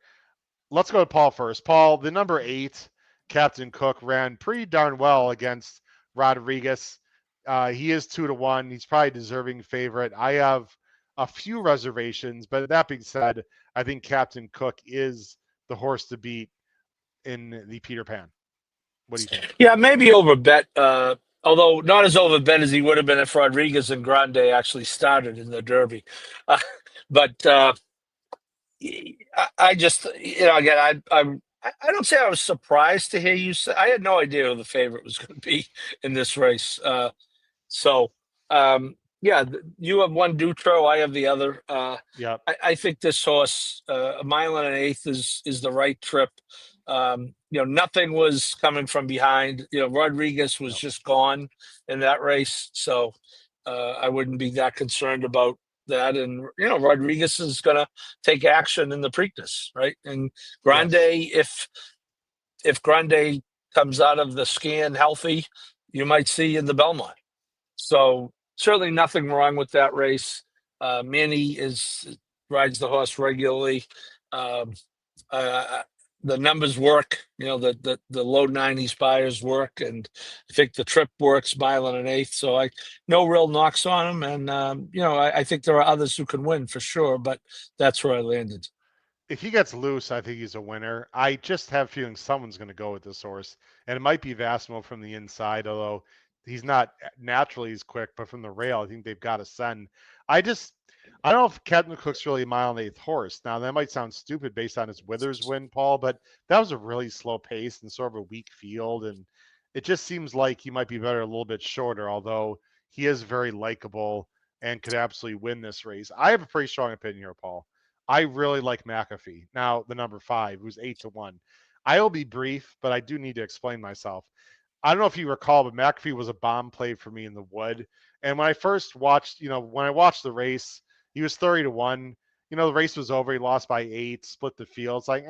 Let's go to Paul first. Paul, the number 8, Captain Cook, ran pretty darn well against Rodriguez. He is 2 to 1. He's probably deserving favorite. I have a few reservations, but that being said, I think Captain Cook is the horse to beat in the Peter Pan. What do you think? Yeah, maybe over bet, although not as over bet as he would have been if Rodriguez and Grande actually started in the Derby. But I just, again, I don't say I was surprised to hear you say. I had no idea who the favorite was going to be in this race. Yeah, you have one Dutro, I have the other. Yeah, I think this horse, a mile and an eighth is the right trip. Nothing was coming from behind. Rodriguez was just gone in that race, so I wouldn't be that concerned about that. And Rodriguez is going to take action in the Preakness, right? And Grande, Yes. if Grande comes out of the scan healthy, you might see in the Belmont. So certainly nothing wrong with that race. Manny rides the horse regularly. Um, the numbers work. The low 90s buyers work, and I think the trip works, mile and an eighth. So no real knocks on him, and I think there are others who can win for sure. But that's where I landed. If he gets loose, I think he's a winner. I just have a feeling someone's going to go with this horse, and it might be Vasmo from the inside, although he's not naturally as quick, but from the rail, I think they've got to send. I don't know if Captain Cook's really a mile and eighth horse. Now, that might sound stupid based on his Withers win, Paul, but that was a really slow pace and sort of a weak field, and it just seems like he might be better a little bit shorter, although he is very likable and could absolutely win this race. I have a pretty strong opinion here, Paul. I really like McAfee. Now, the number 5, who's 8-1. I will be brief, but I do need to explain myself. I don't know if you recall, but McAfee was a bomb play for me in the wood. And when I first watched, when I watched the race, he was 30-1. The race was over. He lost by 8, split the field. It's like,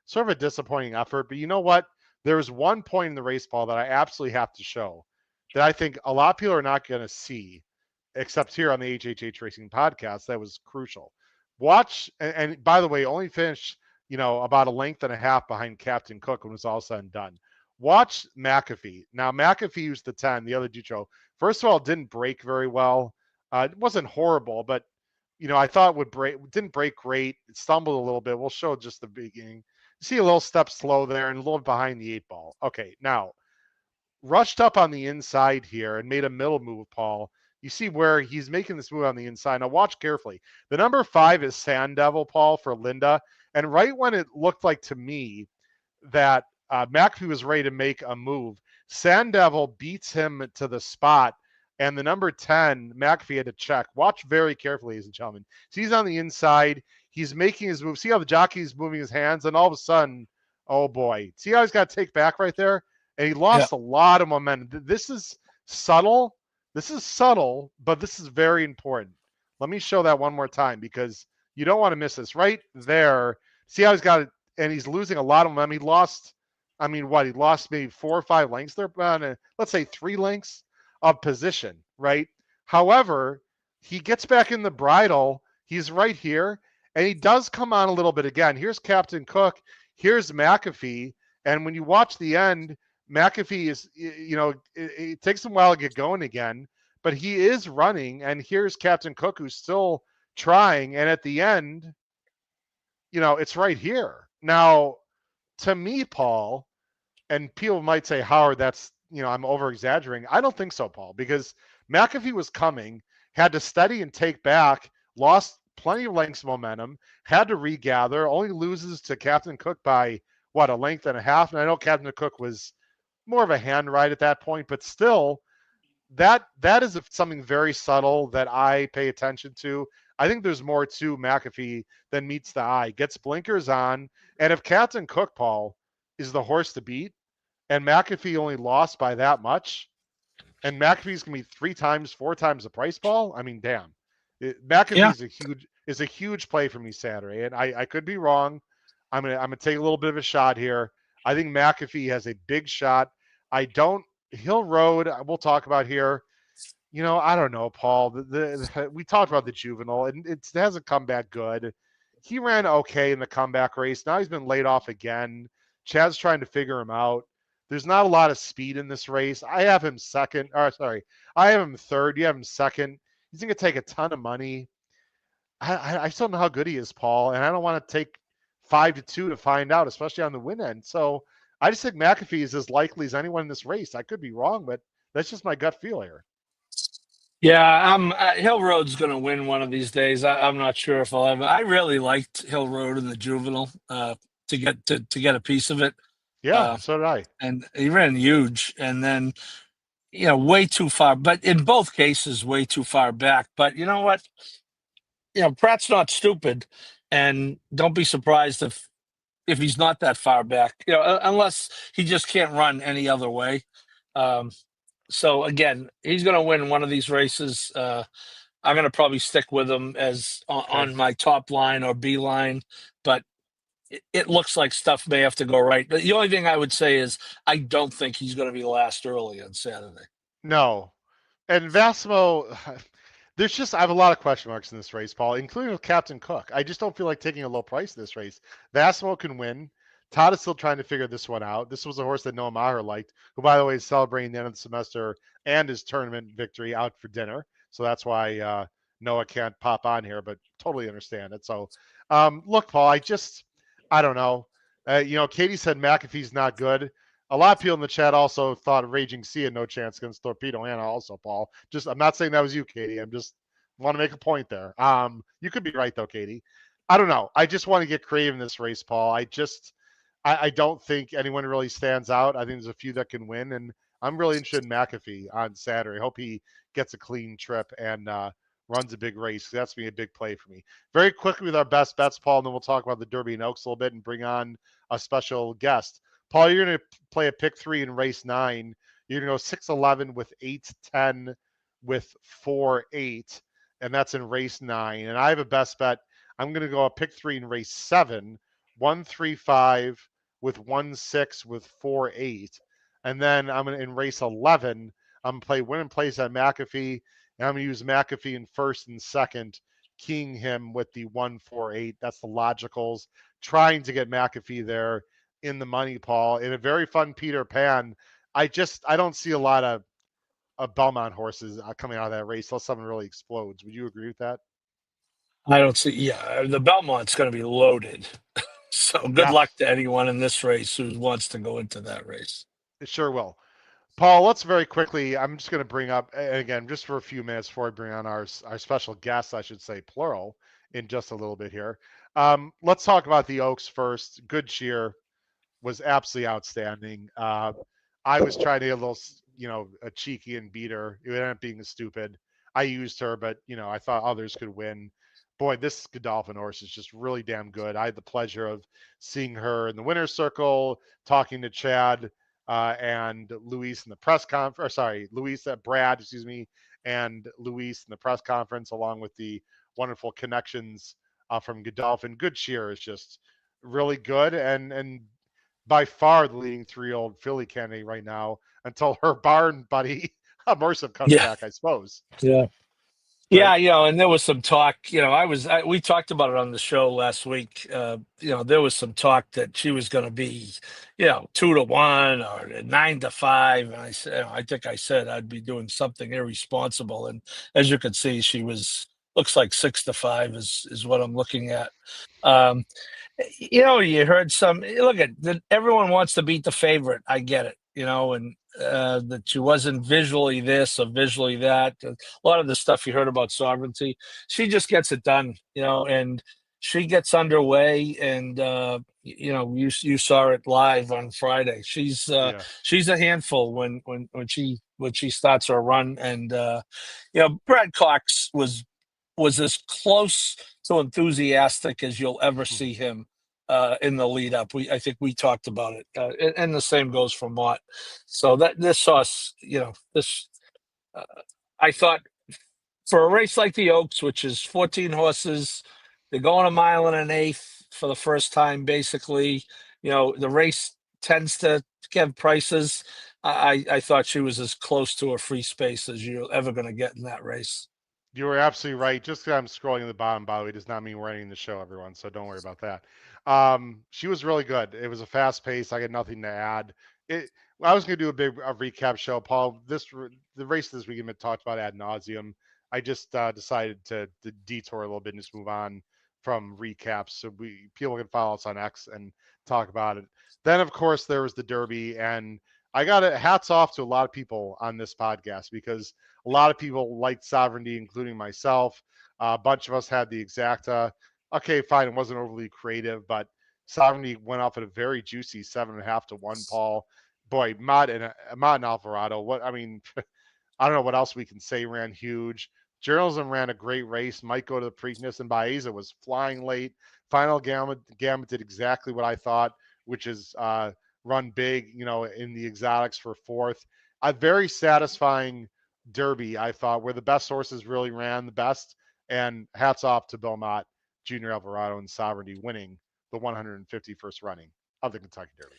sort of a disappointing effort. But you know what? There was one point in the race, Paul, that I absolutely have to show that I think a lot of people are not going to see, except here on the HHH Racing podcast. That was crucial. Watch, and by the way, only finished, about a length and a half behind Captain Cook when it was all said and done. Watch McAfee. Now, McAfee was the 10, the other Ducho. First of all, didn't break very well. It wasn't horrible, but, I thought didn't break great. It stumbled a little bit. We'll show just the beginning. You see a little step slow there and a little behind the 8 ball. Okay, now, rushed up on the inside here and made a middle move, Paul. You see where he's making this move on the inside. Now watch carefully. The number 5 is Sand Devil, Paul, for Linda. And right when it looked like to me that McAfee was ready to make a move, Sand Devil beats him to the spot. And the number 10, McAfee had to check. Watch very carefully, ladies and gentlemen. See, he's on the inside. He's making his move. See how the jockey's moving his hands? And all of a sudden, oh boy. See how he's got to take back right there? And he lost a lot of momentum. This is subtle. This is subtle, but this is very important. Let me show that one more time because you don't want to miss this. Right there. See how he's got it, and he's losing a lot of momentum. He lost maybe 4 or 5 lengths there, let's say 3 lengths of position, right? However, he gets back in the bridle. He's right here, and he does come on a little bit again. Here's Captain Cook. Here's McAfee. And when you watch the end, McAfee is, it takes him a while to get going again, but he is running. And here's Captain Cook, who's still trying. And at the end, it's right here. Now, to me, Paul, and people might say, Howard, that's, I'm over exaggerating. I don't think so, Paul, because McAfee was coming, had to steady and take back, lost plenty of lengths momentum, had to regather, only loses to Captain Cook by a length and a half. And I know Captain Cook was more of a hand ride at that point, but still that is something very subtle that I pay attention to. I think there's more to McAfee than meets the eye. Gets blinkers on, and if Captain Cook, Paul, is the horse to beat, and McAfee only lost by that much, and McAfee's gonna be 3 times, 4 times the price, Paul. I mean, damn. McAfee is a huge play for me Saturday, and I could be wrong. I'm gonna take a little bit of a shot here. I think McAfee has a big shot. Hill Road, we'll talk about here. I don't know, Paul. We talked about the juvenile, and it hasn't come back good. He ran okay in the comeback race. Now he's been laid off again. Chad's trying to figure him out. There's not a lot of speed in this race. I have him second. I have him third. You have him second. He's going to take a ton of money. I just don't know how good he is, Paul, and I don't want to take 5-2 to find out, especially on the win end. So I just think McAfee is as likely as anyone in this race. I could be wrong, but that's just my gut feel here. Yeah, Hill Road's going to win one of these days. I'm not sure if I'll ever. I really liked Hill Road in the juvenile to get a piece of it. Yeah, so did I. And he ran huge, and then way too far. But in both cases, way too far back. But you know what? Pratt's not stupid, and don't be surprised if he's not that far back. Unless he just can't run any other way. So again, he's going to win one of these races. I'm going to probably stick with him as on my top line or B line, but it looks like stuff may have to go right. The only thing I would say is I don't think he's going to be last early on Saturday. No. And Vassimo, I have a lot of question marks in this race, Paul, including with Captain Cook. I just don't feel like taking a low price in this race. Vassimo can win. Todd is still trying to figure this one out. This was a horse that Noah Maher liked, who, by the way, is celebrating the end of the semester and his tournament victory out for dinner. So that's why Noah can't pop on here, but totally understand it. So, look, Paul, I don't know. Katie said McAfee's not good. A lot of people in the chat also thought Raging Sea had no chance against Torpedo Anna also, Paul. I'm not saying that was you, Katie. I'm just want to make a point there. You could be right though, Katie. I don't know. I just want to get creative in this race, Paul. I don't think anyone really stands out. I think there's a few that can win, and I'm really interested in McAfee on Saturday. I hope he gets a clean trip and runs a big race. That's going to be a big play for me. Very quickly with our best bets, Paul, and then we'll talk about the Derby and Oaks a little bit and bring on a special guest. Paul, you're going to play a pick 3 in race 9. You're going to go 6-11 with 8-10 with 4-8, and that's in race 9. And I have a best bet. I'm going to go a pick 3 in race 7, 1-3-5 with 1-6 with 4-8. And then I'm going to, in race 11, I'm going to play win and place at McAfee, and I'm going to use McAfee in first and second, keying him with the 1-4-8. That's the logicals, trying to get McAfee there in the money, Paul, in a very fun Peter Pan. I don't see a lot of Belmont horses coming out of that race unless someone really explodes. Would you agree with that? I don't see. Yeah, the Belmont's going to be loaded. So good luck to anyone in this race who wants to go into that race. It sure will. Paul, let's very quickly, I'm just going to bring up, again, just for a few minutes before I bring on our special guest, I should say, plural, in just a little bit here. Let's talk about the Oaks first. Good Cheer was absolutely outstanding. I was trying to get a little, a cheeky and beat her. It ended up being stupid. I used her, but, I thought others could win. Boy, this Godolphin horse is just really damn good. I had the pleasure of seeing her in the winner's circle, talking to Chad and Luis in the press conference, Brad, and Luis in the press conference, along with the wonderful connections from Godolphin. Good Cheer is just really good and by far the leading 3-year-old filly candidate right now until her barn buddy Mercive comes back, I suppose. Yeah. Yeah, and there was some talk, we talked about it on the show last week. There was some talk that she was going to be, 2-1 or 9-5. And I said, I think I said I'd be doing something irresponsible. And as you can see, she looks like 6-5 is what I'm looking at. You heard everyone wants to beat the favorite. I get it, and that she wasn't visually this or visually that. A lot of the stuff you heard about Sovereignty, she just gets it done, and she gets underway. And you saw it live on Friday. She's a handful when she starts her run. And Brad Cox was as close to enthusiastic as you'll ever see him in the lead up. I think we talked about it, and the same goes for Mott. So this sauce, I thought for a race like the Oaks, which is 14 horses, they're going 1.125 for the first time, basically. The race tends to give prices. I thought she was as close to a free space as you're ever going to get in that race. You were absolutely right. Just because I'm scrolling at the bottom, by the way, does not mean we're ending the show, everyone. So don't worry about that. She was really good. It was a fast pace. I got nothing to add. I was going to do a recap show, Paul. The race this weekend been talked about ad nauseum. I just decided to detour a little bit and just move on from recaps so people can follow us on X and talk about it. Then, of course, there was the Derby, and I got hats off to a lot of people on this podcast because a lot of people liked Sovereignty, including myself. A bunch of us had the Exacta. Okay, fine, it wasn't overly creative, but Sovereignty went off at a very juicy 7.5 to 1, Paul. Boy, Mott and Alvarado. I don't know what else we can say. Ran huge. Journalism ran a great race. Might go to the Preakness, and Baeza was flying late. Final Gamut did exactly what I thought, which is run big, in the exotics for fourth. A very satisfying Derby, I thought, where the best horses really ran the best. And hats off to Belmont, Junior Alvarado, and Sovereignty winning the 151st running of the Kentucky Derby.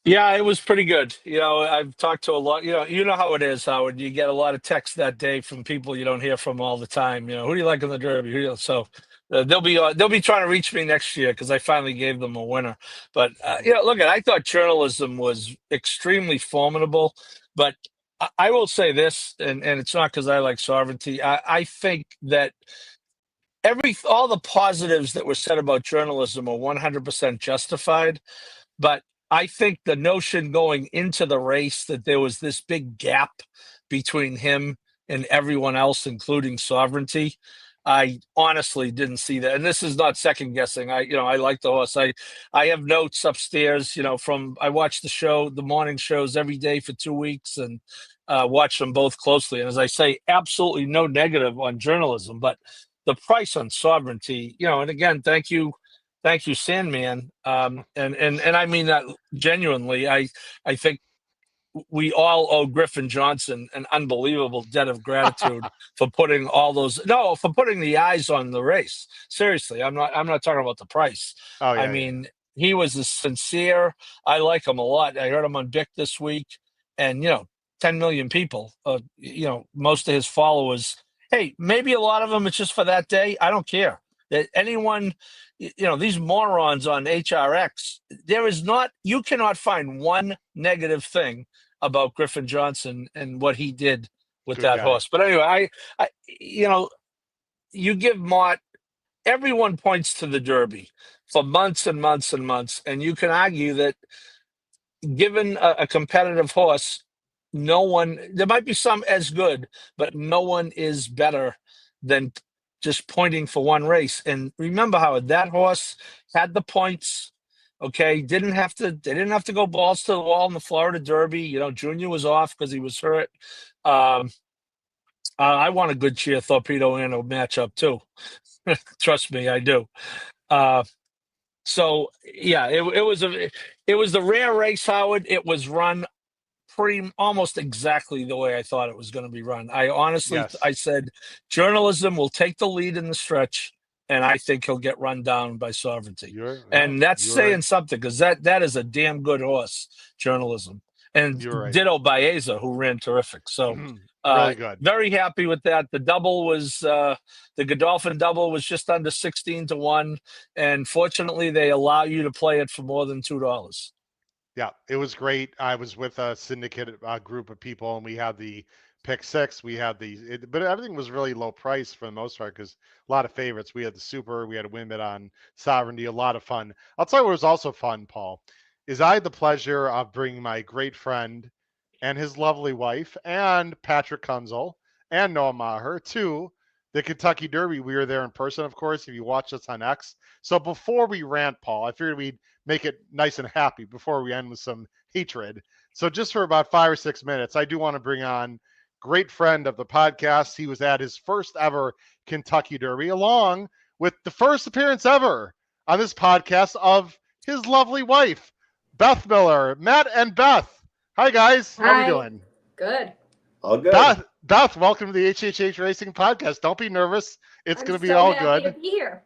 Yeah, it was pretty good. I've talked to a lot. You know how it is, Howard. You get a lot of texts that day from people you don't hear from all the time. Who do you like in the Derby? So they'll be trying to reach me next year because I finally gave them a winner. But look, I thought journalism was extremely formidable. But I will say this, and it's not because I like Sovereignty. I think that all the positives that were said about journalism are 100% justified. But I think the notion going into the race that there was this big gap between him and everyone else, including Sovereignty, I honestly didn't see that. And this is not second guessing. I like the horse. I have notes upstairs, from I watch the morning shows every day for 2 weeks and watch them both closely. And as I say, absolutely no negative on journalism, but the price on Sovereignty, and again, thank you, Sandman. And I mean that genuinely. I think we all owe Griffin Johnson an unbelievable debt of gratitude for putting for putting the eyes on the race. Seriously, I'm not talking about the price. Oh, yeah, I mean, he was a sincere. I like him a lot. I heard him on Bick this week, and 10 million people. Most of his followers. Hey, maybe a lot of them it's just for that day. I don't care. That anyone, these morons on HRX, you cannot find one negative thing about Griffin Johnson and what he did with Good that guy. horse. But anyway, you give Mott, everyone points to the Derby for months and months and months. And you can argue that given a competitive horse, there might be some as good, but no one is better than just pointing for one race. And remember how that horse had the points. Okay, they didn't have to go balls to the wall in the Florida Derby. Junior was off because he was hurt. I want a good cheer torpedo in a matchup too. Trust me, I do. So yeah, it was the rare race, Howard. It was run almost exactly the way I thought it was going to be run. I honestly, Yes. I said, journalism will take the lead in the stretch, and I think he'll get run down by Sovereignty. And that's saying right. something because that is a damn good horse, journalism. And Right. ditto Baeza, who ran terrific. So really good. Very happy with that. The double was the Godolphin double was just under 16-1, and fortunately, they allow you to play it for more than $2. Yeah, it was great. I was with a syndicate group of people, and we had the pick six. We had but everything was really low price for the most part because a lot of favorites. We had the super, we had a win bet on Sovereignty, a lot of fun. I'll tell you what was also fun, Paul, is I had the pleasure of bringing my great friend and his lovely wife and Patrick Kunzel and Noah Maher to the Kentucky Derby. We were there in person, of course, if you watched us on X. So before we rant, Paul, I figured we'd make it nice and happy before we end with some hatred. So just for about 5 or 6 minutes, I do want to bring on great friend of the podcast. He was at his first ever Kentucky Derby, along with the first appearance ever on this podcast of his lovely wife, Beth Miller. Matt and Beth. Hi, guys. Hi. How are you doing? Good. All good. Beth, welcome to the HHH Racing Podcast. Don't be nervous. It's going to be all good. To be here.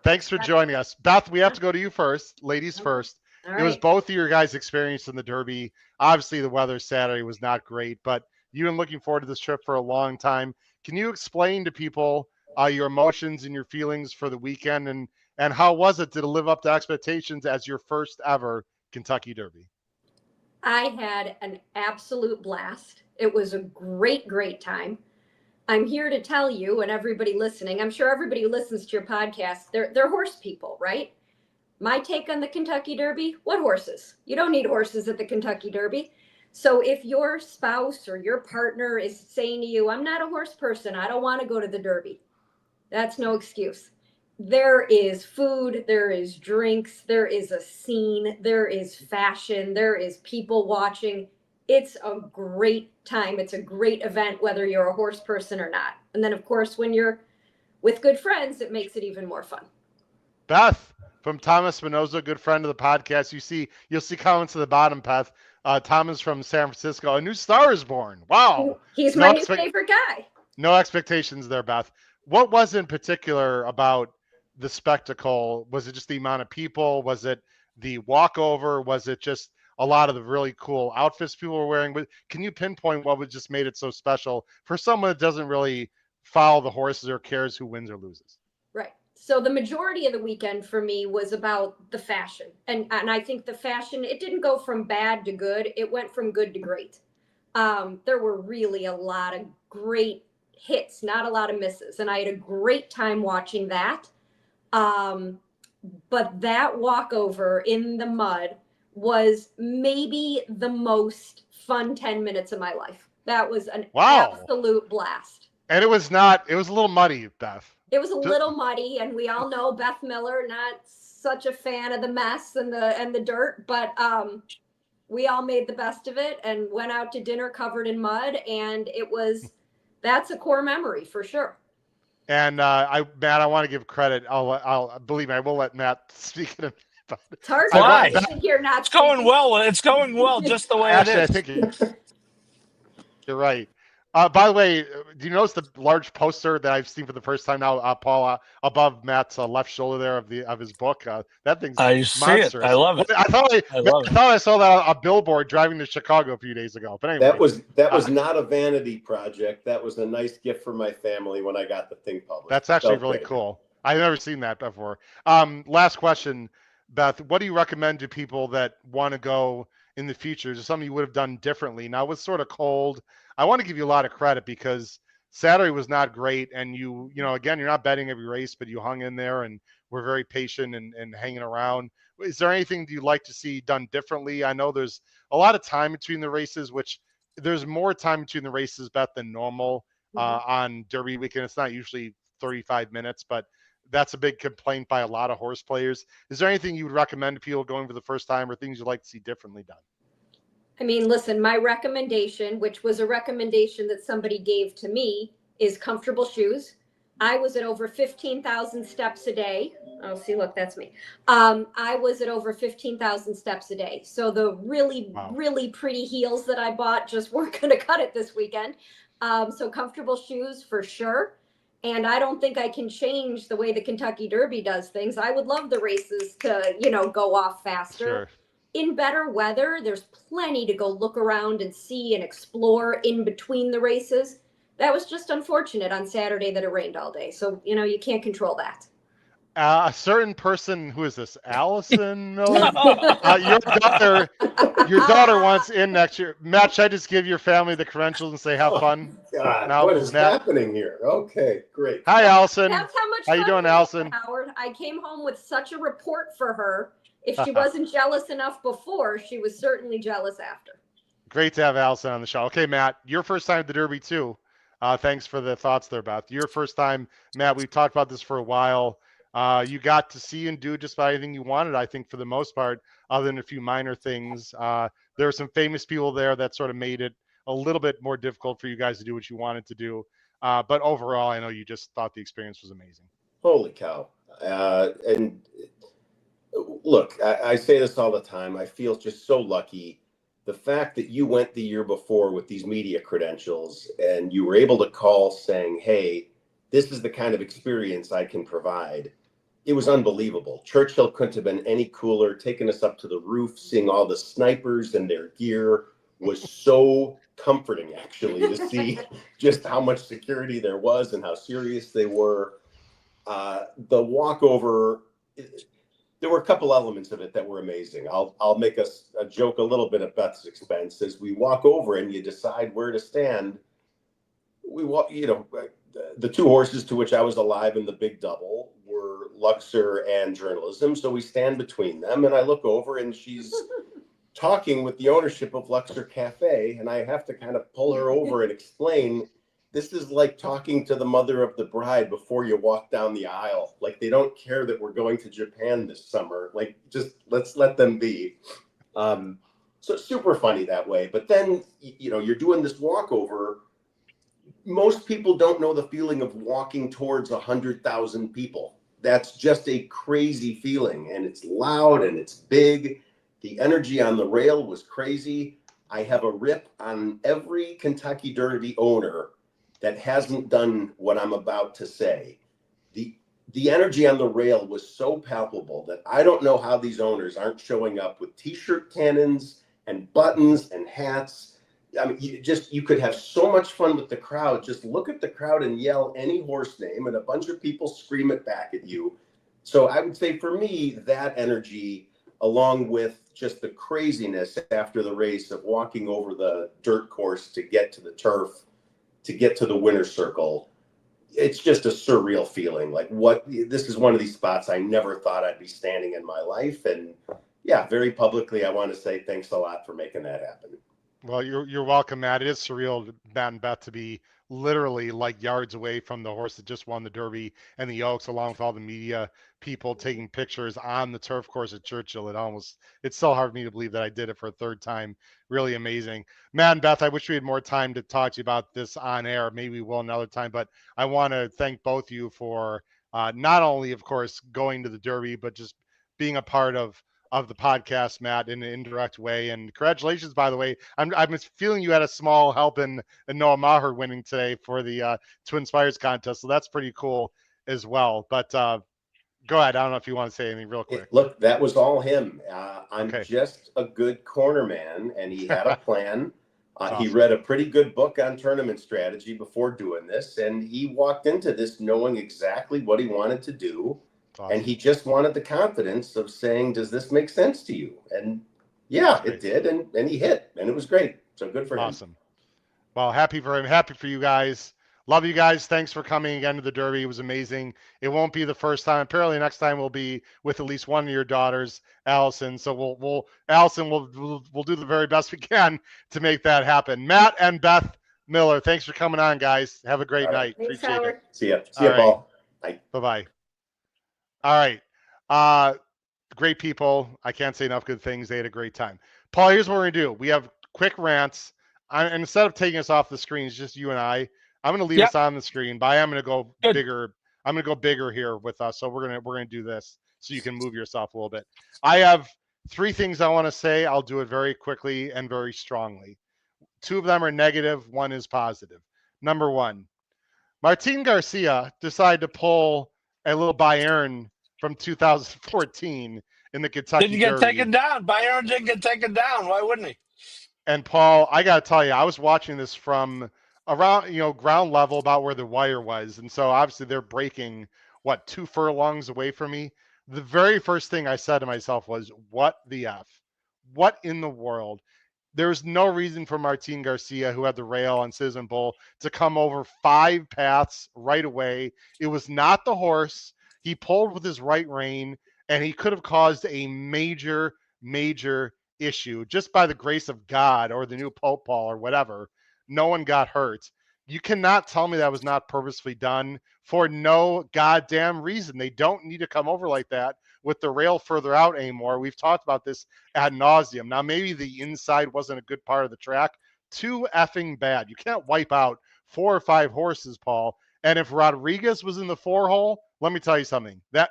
Thanks for joining us. Beth, we have to go to you first. Ladies first. All right. It was both of your guys' experience in the Derby. Obviously, the weather Saturday was not great, but you've been looking forward to this trip for a long time. Can you explain to people your emotions and your feelings for the weekend, and how was it? Did it live up to expectations as your first ever Kentucky Derby? I had an absolute blast. It was a great, great time. I'm here to tell you and everybody listening, I'm sure everybody who listens to your podcast, they're horse people, right? My take on the Kentucky Derby, what horses? You don't need horses at the Kentucky Derby. So if your spouse or your partner is saying to you, I'm not a horse person, I don't want to go to the Derby, that's no excuse. There is food, there is drinks, there is a scene, there is fashion, there is people watching. It's a great time. It's a great event, whether you're a horse person or not. And then, of course, when you're with good friends, it makes it even more fun. Beth from Thomas Spinoza, good friend of the podcast. You'll see comments at the bottom, Beth. Thomas from San Francisco. A new star is born. Wow. He's my new favorite guy. No expectations there, Beth. What was in particular about the spectacle? Was it just the amount of people? Was it the walkover? Was it just a lot of the really cool outfits people were wearing? Can you pinpoint what just made it so special for someone that doesn't really follow the horses or cares who wins or loses? Right. So the majority of the weekend for me was about the fashion. And I think the fashion, it didn't go from bad to good. It went from good to great. There were really a lot of great hits, not a lot of misses. And I had a great time watching that. But that walkover in the mud was maybe the most fun 10 minutes of my life. That was an absolute blast. And it was a little muddy, Beth. It was a little muddy, and we all know Beth Miller, not such a fan of the mess and the dirt, but we all made the best of it and went out to dinner covered in mud, and that's a core memory for sure. And Matt, I want to give credit. I'll believe me, I will let Matt speak in a minute. It's hard to sit here not. It's going well. It's going well, just the way it is. I think you're right. By the way, do you notice the large poster that I've seen for the first time now, Paul, above Matt's left shoulder there of his book? That thing's monstrous. See it. I love it. I thought I saw that on a billboard driving to Chicago a few days ago. But anyway, that was not a vanity project. That was a nice gift for my family when I got the thing published. That's actually really cool. I've never seen that before. Last question, Beth. What do you recommend to people that want to go in the future? Is there something you would have done differently? Now, it was sort of cold. I want to give you a lot of credit because Saturday was not great. And again, you're not betting every race, but you hung in there and were very patient and hanging around. Is there anything you'd like to see done differently? I know there's a lot of time between the races, which there's more time between the races, Beth, than normal on Derby weekend. It's not usually 35 minutes, but that's a big complaint by a lot of horse players. Is there anything you would recommend to people going for the first time or things you'd like to see differently done? I mean, listen, my recommendation, which was a recommendation that somebody gave to me, is comfortable shoes. I was at over 15,000 steps a day. Oh, see, look, that's me. I was at over 15,000 steps a day. So the really pretty heels that I bought just weren't going to cut it this weekend. So comfortable shoes for sure. And I don't think I can change the way the Kentucky Derby does things. I would love the races to, go off faster. Sure. In better weather, there's plenty to go look around and see and explore in between the races. That was just unfortunate on Saturday that it rained all day. So, you can't control that. A certain person, who is this? Allison Miller? Your daughter wants in next year. Matt, should I just give your family the credentials and say have fun? God, what is happening here? Okay, great. Hi, Allison. That's how much How you doing, Allison? Howard, I came home with such a report for her. If she wasn't jealous enough before, she was certainly jealous after. Great to have Allison on the show. Okay, Matt, your first time at the Derby too. Thanks for the thoughts there, Beth. Your first time, Matt, we've talked about this for a while. You got to see and do just about anything you wanted, I think, for the most part, other than a few minor things. There were some famous people there that sort of made it a little bit more difficult for you guys to do what you wanted to do. But overall, I know you just thought the experience was amazing. Holy cow. And look, I say this all the time. I feel just so lucky. The fact that you went the year before with these media credentials and you were able to call saying, hey, this is the kind of experience I can provide. It was unbelievable. Churchill couldn't have been any cooler. Taking us up to the roof, seeing all the snipers and their gear was so comforting, actually, to see just how much security there was and how serious they were. The walkover, there were a couple elements of it that were amazing. I'll make a joke a little bit at Beth's expense. As we walk over and you decide where to stand, we walk, the two horses to which I was alive in the big double were Luxor and Journalism. So we stand between them and I look over and she's talking with the ownership of Luxor Cafe. And I have to kind of pull her over and explain, this is like talking to the mother of the bride before you walk down the aisle. Like, they don't care that we're going to Japan this summer. Like, just let's let them be. So super funny that way. But then, you're doing this walkover. Most people don't know the feeling of walking towards 100,000 people. That's just a crazy feeling. And it's loud and it's big. The energy on the rail was crazy. I have a rip on every Kentucky Derby owner that hasn't done what I'm about to say. The energy on the rail was so palpable that I don't know how these owners aren't showing up with t-shirt cannons and buttons and hats. I mean, you could have so much fun with the crowd. Just look at the crowd and yell any horse name, and a bunch of people scream it back at you. So I would say for me, that energy, along with just the craziness after the race of walking over the dirt course to get to the turf, to get to the winner's circle, it's just a surreal feeling. Like, this is one of these spots I never thought I'd be standing in my life. And yeah, very publicly, I want to say thanks a lot for making that happen. Well, you're welcome, Matt. It is surreal, Matt and Beth, to be literally like yards away from the horse that just won the Derby and the Oaks, along with all the media people taking pictures on the turf course at Churchill. It's so hard for me to believe that I did it for a third time. Really amazing. Matt and Beth, I wish we had more time to talk to you about this on air. Maybe we will another time, but I want to thank both of you for not only, of course, going to the Derby, but just being a part of the podcast, Matt, in an indirect way. And congratulations, by the way. I'm feeling you had a small help in Noah Maher winning today for the Twin Spires contest. So that's pretty cool as well. But go ahead. I don't know if you want to say anything real quick. Look, that was all him. I'm Okay. just a good corner man, and he had a plan. Awesome. He read a pretty good book on tournament strategy before doing this, and he walked into this knowing exactly what he wanted to do. Awesome. And he just wanted the confidence of saying, does this make sense to you? And yeah, it did. And he hit, and it was great. So good for him. Awesome. Well, happy for him. Happy for you guys. Love you guys. Thanks for coming again to the Derby. It was amazing. It won't be the first time. Apparently next time we'll be with at least one of your daughters, Allison. So we'll do the very best we can to make that happen. Matt and Beth Miller, thanks for coming on, guys. Have a great night. Thanks, Appreciate Howard. it. See ya. See ya, Paul. Bye. Bye-bye. All right. Great people. I can't say enough good things. They had a great time. Paul, here's what we're going to do. We have quick rants. And instead of taking us off the screen, it's just you and I. I'm going to leave us on the screen, but I am going to go bigger. I'm going to go bigger here with us. So we're going to do this so you can move yourself a little bit. I have 3 things I want to say. I'll do it very quickly and very strongly. 2 of them are negative. 1 is positive. Number 1, Martin Garcia decided to pull a little Bayern from 2014 in the Kentucky Didn't get Derby. taken down. Byron didn't get taken down. Why wouldn't he? And Paul, I got to tell you, I was watching this from around, ground level about where the wire was. And so obviously they're breaking, 2 furlongs away from me. The very first thing I said to myself was, what the F? What in the world? There's no reason for Martin Garcia, who had the rail on Citizen Bull, to come over 5 paths right away. It was not the horse. He pulled with his right rein, and he could have caused a major, major issue just by the grace of God or the new Pope Paul or whatever. No one got hurt. You cannot tell me that was not purposefully done for no goddamn reason. They don't need to come over like that with the rail further out anymore. We've talked about this ad nauseum. Now, maybe the inside wasn't a good part of the track. Too effing bad. You can't wipe out 4 or 5 horses, Paul. And if Rodriguez was in the 4-hole, let me tell you something. That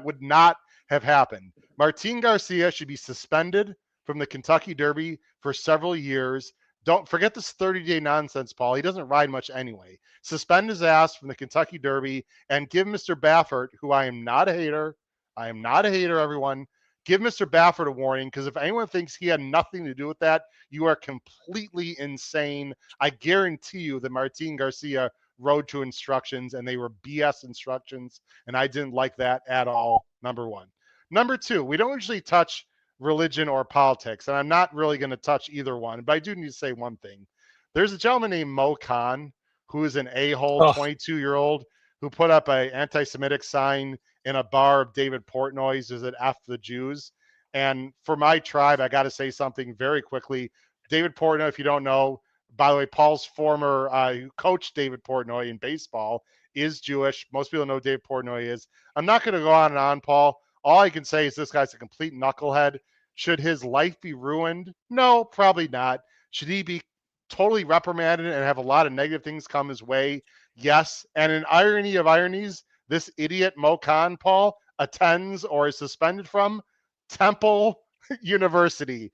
would not have happened. Martin Garcia should be suspended from the Kentucky Derby for several years. Don't forget this 30-day nonsense, Paul. He doesn't ride much anyway. Suspend his ass from the Kentucky Derby and give Mr. Baffert, who I am not a hater, everyone. Give Mr. Baffert a warning, because if anyone thinks he had nothing to do with that, you are completely insane. I guarantee you that Martin Garcia rode to instructions, and they were BS instructions, and I didn't like that at all, number 1. Number 2, we don't usually touch religion or politics, and I'm not really going to touch either one, but I do need to say one thing. There's a gentleman named Mo Khan, who is an a-hole 22-year-old who put up an anti-Semitic sign in a bar of David Portnoy's. Is it F the Jews? And for my tribe, I got to say something very quickly. David Portnoy, if you don't know, by the way, Paul's former who coached David Portnoy in baseball, is Jewish. Most people know who David Portnoy is. I'm not going to go on and on, Paul. All I can say is this guy's a complete knucklehead. Should his life be ruined? No, probably not. Should he be totally reprimanded and have a lot of negative things come his way? Yes. And an irony of ironies, this idiot Mo Khan, Paul, attends or is suspended from Temple University.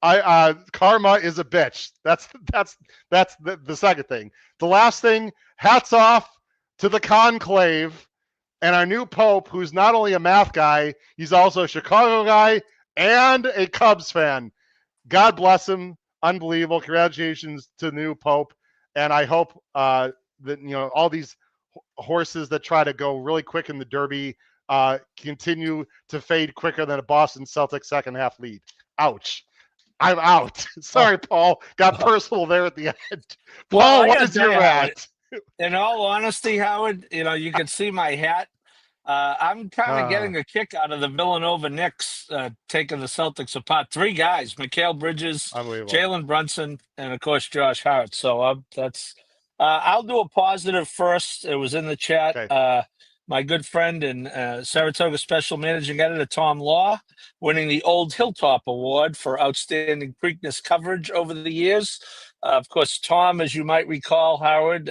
Karma is a bitch. That's the second thing. The last thing, hats off to the conclave and our new pope, who's not only a math guy, he's also a Chicago guy and a Cubs fan. God bless him. Unbelievable. Congratulations to the new pope. And I hope that all these horses that try to go really quick in the Derby continue to fade quicker than a Boston Celtics second half lead. Ouch. I'm out. Sorry, Paul. Got personal there at the end. Well, Paul, what is your rant? In all honesty, Howard, you can see my hat. I'm kind of getting a kick out of the Villanova Knicks taking the Celtics apart. 3 guys: Mikal Bridges, Jalen Brunson, and of course Josh Hart. So I'll do a positive first. It was in the chat. Okay. My good friend and Saratoga Special Managing Editor Tom Law winning the Old Hilltop Award for outstanding Preakness coverage over the years. Of course, Tom, as you might recall, Howard,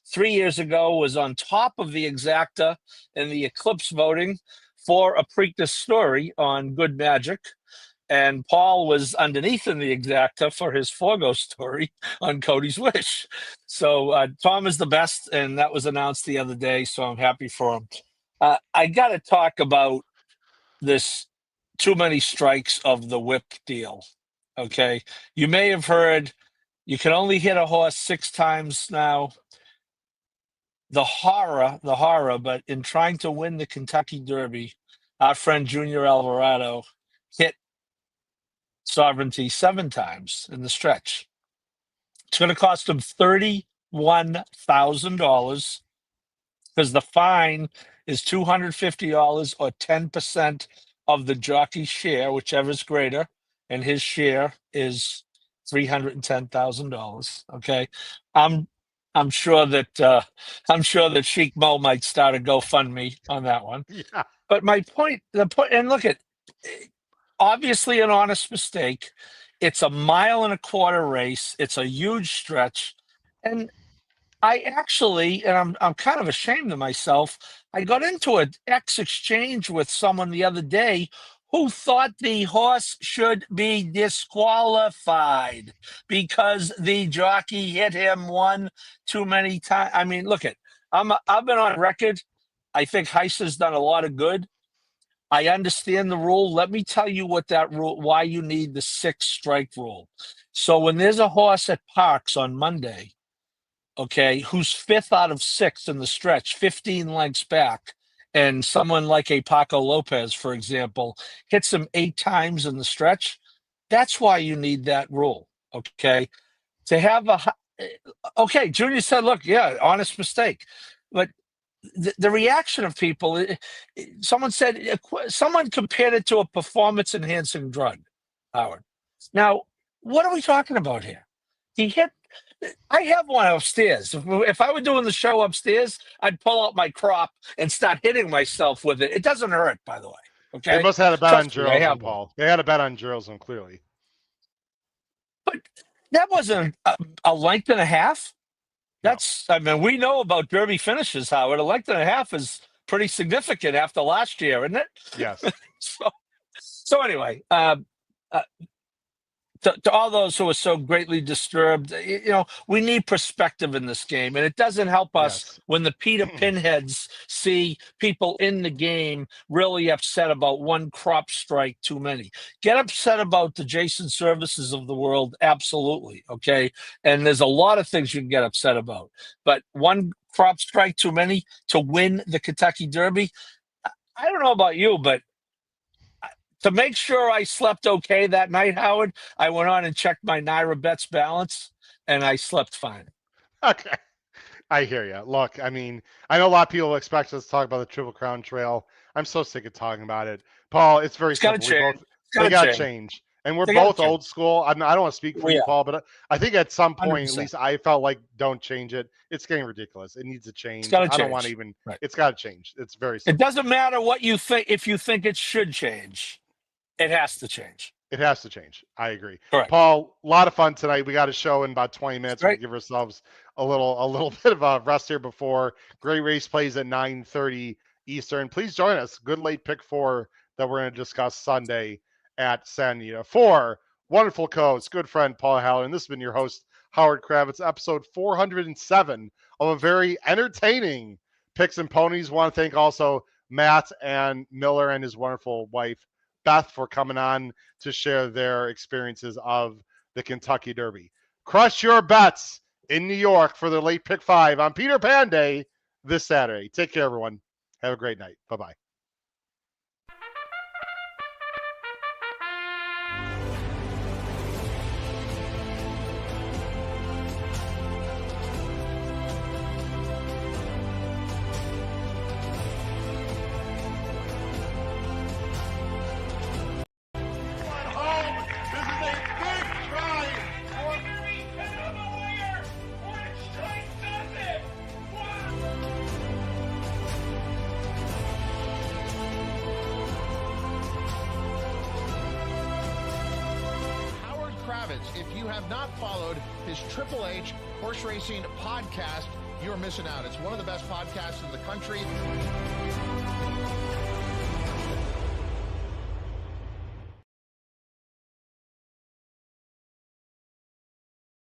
3 years ago was on top of the exacta in the Eclipse voting for a Preakness story on Good Magic. And Paul was underneath in the exacta for his Forgo story on Cody's Wish. So Tom is the best, and that was announced the other day, so I'm happy for him. I got to talk about this too many strikes of the whip deal, okay? You may have heard you can only hit a horse 6 times now. The horror, but in trying to win the Kentucky Derby, our friend Junior Alvarado hit Sovereignty 7 times in the stretch. It's going to cost him $31,000 because the fine is $250 or 10% of the jockey's share, whichever's greater, and his share is $310,000. Okay, I'm sure that Sheik Mo might start a GoFundMe on that one. Yeah. But the point, and look at. Obviously an honest mistake. It's a 1.25 mile race. It's a huge stretch. And I actually, and I'm kind of ashamed of myself, I got into an exchange with someone the other day who thought the horse should be disqualified because the jockey hit him one too many times. I mean, look I've been on record. I think Heiss has done a lot of good. I understand the rule. Let me tell you why you need the 6 strike rule. So when there's a horse at Parks on Monday, okay, who's 5th out of 6 in the stretch, 15 lengths back, and someone like a Paco Lopez, for example, hits him 8 times in the stretch, that's why you need that rule, okay? To have okay, Junior said, look, yeah, honest mistake. But the reaction of people, someone compared it to a performance enhancing drug, Howard. Now, what are we talking about here? I have one upstairs. If I were doing the show upstairs, I'd pull out my crop and start hitting myself with it. It doesn't hurt, by the way. Okay. They must have had a bet on Trust me, I journalism, have one. Paul. They had a bet on journalism, clearly. But that wasn't a length and a half. I mean, we know about Derby finishes, Howard. A length and a half is pretty significant after last year, isn't it? Yes. So anyway, to all those who are so greatly disturbed, we need perspective in this game, and it doesn't help us when the Peter Pinheads see people in the game really upset about one crop strike too many. Get upset about the Jason Services of the world, absolutely, okay? And there's a lot of things you can get upset about, but one crop strike too many to win the Kentucky Derby, I don't know about you, but to make sure I slept okay that night, Howard, I went on and checked my Naira Bets balance, and I slept fine. Okay. I hear you. Look, I mean, I know a lot of people expect us to talk about the Triple Crown Trail. I'm so sick of talking about it. Paul, it's very simple. They got to change. And we're both old school. I don't want to speak for you, Paul, but I think at some point, 100%. At least I felt like don't change it. It's getting ridiculous. It needs to change. I don't want to even, It's got to change. It's very simple. It doesn't matter what you think. If you think it should change, it has to change. It has to change. I agree. Correct. Paul, a lot of fun tonight. We got a show in about 20 minutes. We give ourselves a little bit of a rest here before Great Race plays at 9:30 Eastern. Please join us. Good late pick 4 that we're going to discuss Sunday. at Santa Anita. For wonderful co-host, good friend Paul Haller, and this has been your host, Howard Kravitz, episode 407 of a very entertaining Picks and Ponies. Want to thank also Matt and Miller and his wonderful wife, Beth, for coming on to share their experiences of the Kentucky Derby. Crush your bets in New York for the late pick 5 on Peter Pan Day this Saturday. Take care, everyone. Have a great night. Bye-bye. If you have not followed his Triple H horse racing podcast, you're missing out. It's one of the best podcasts in the country.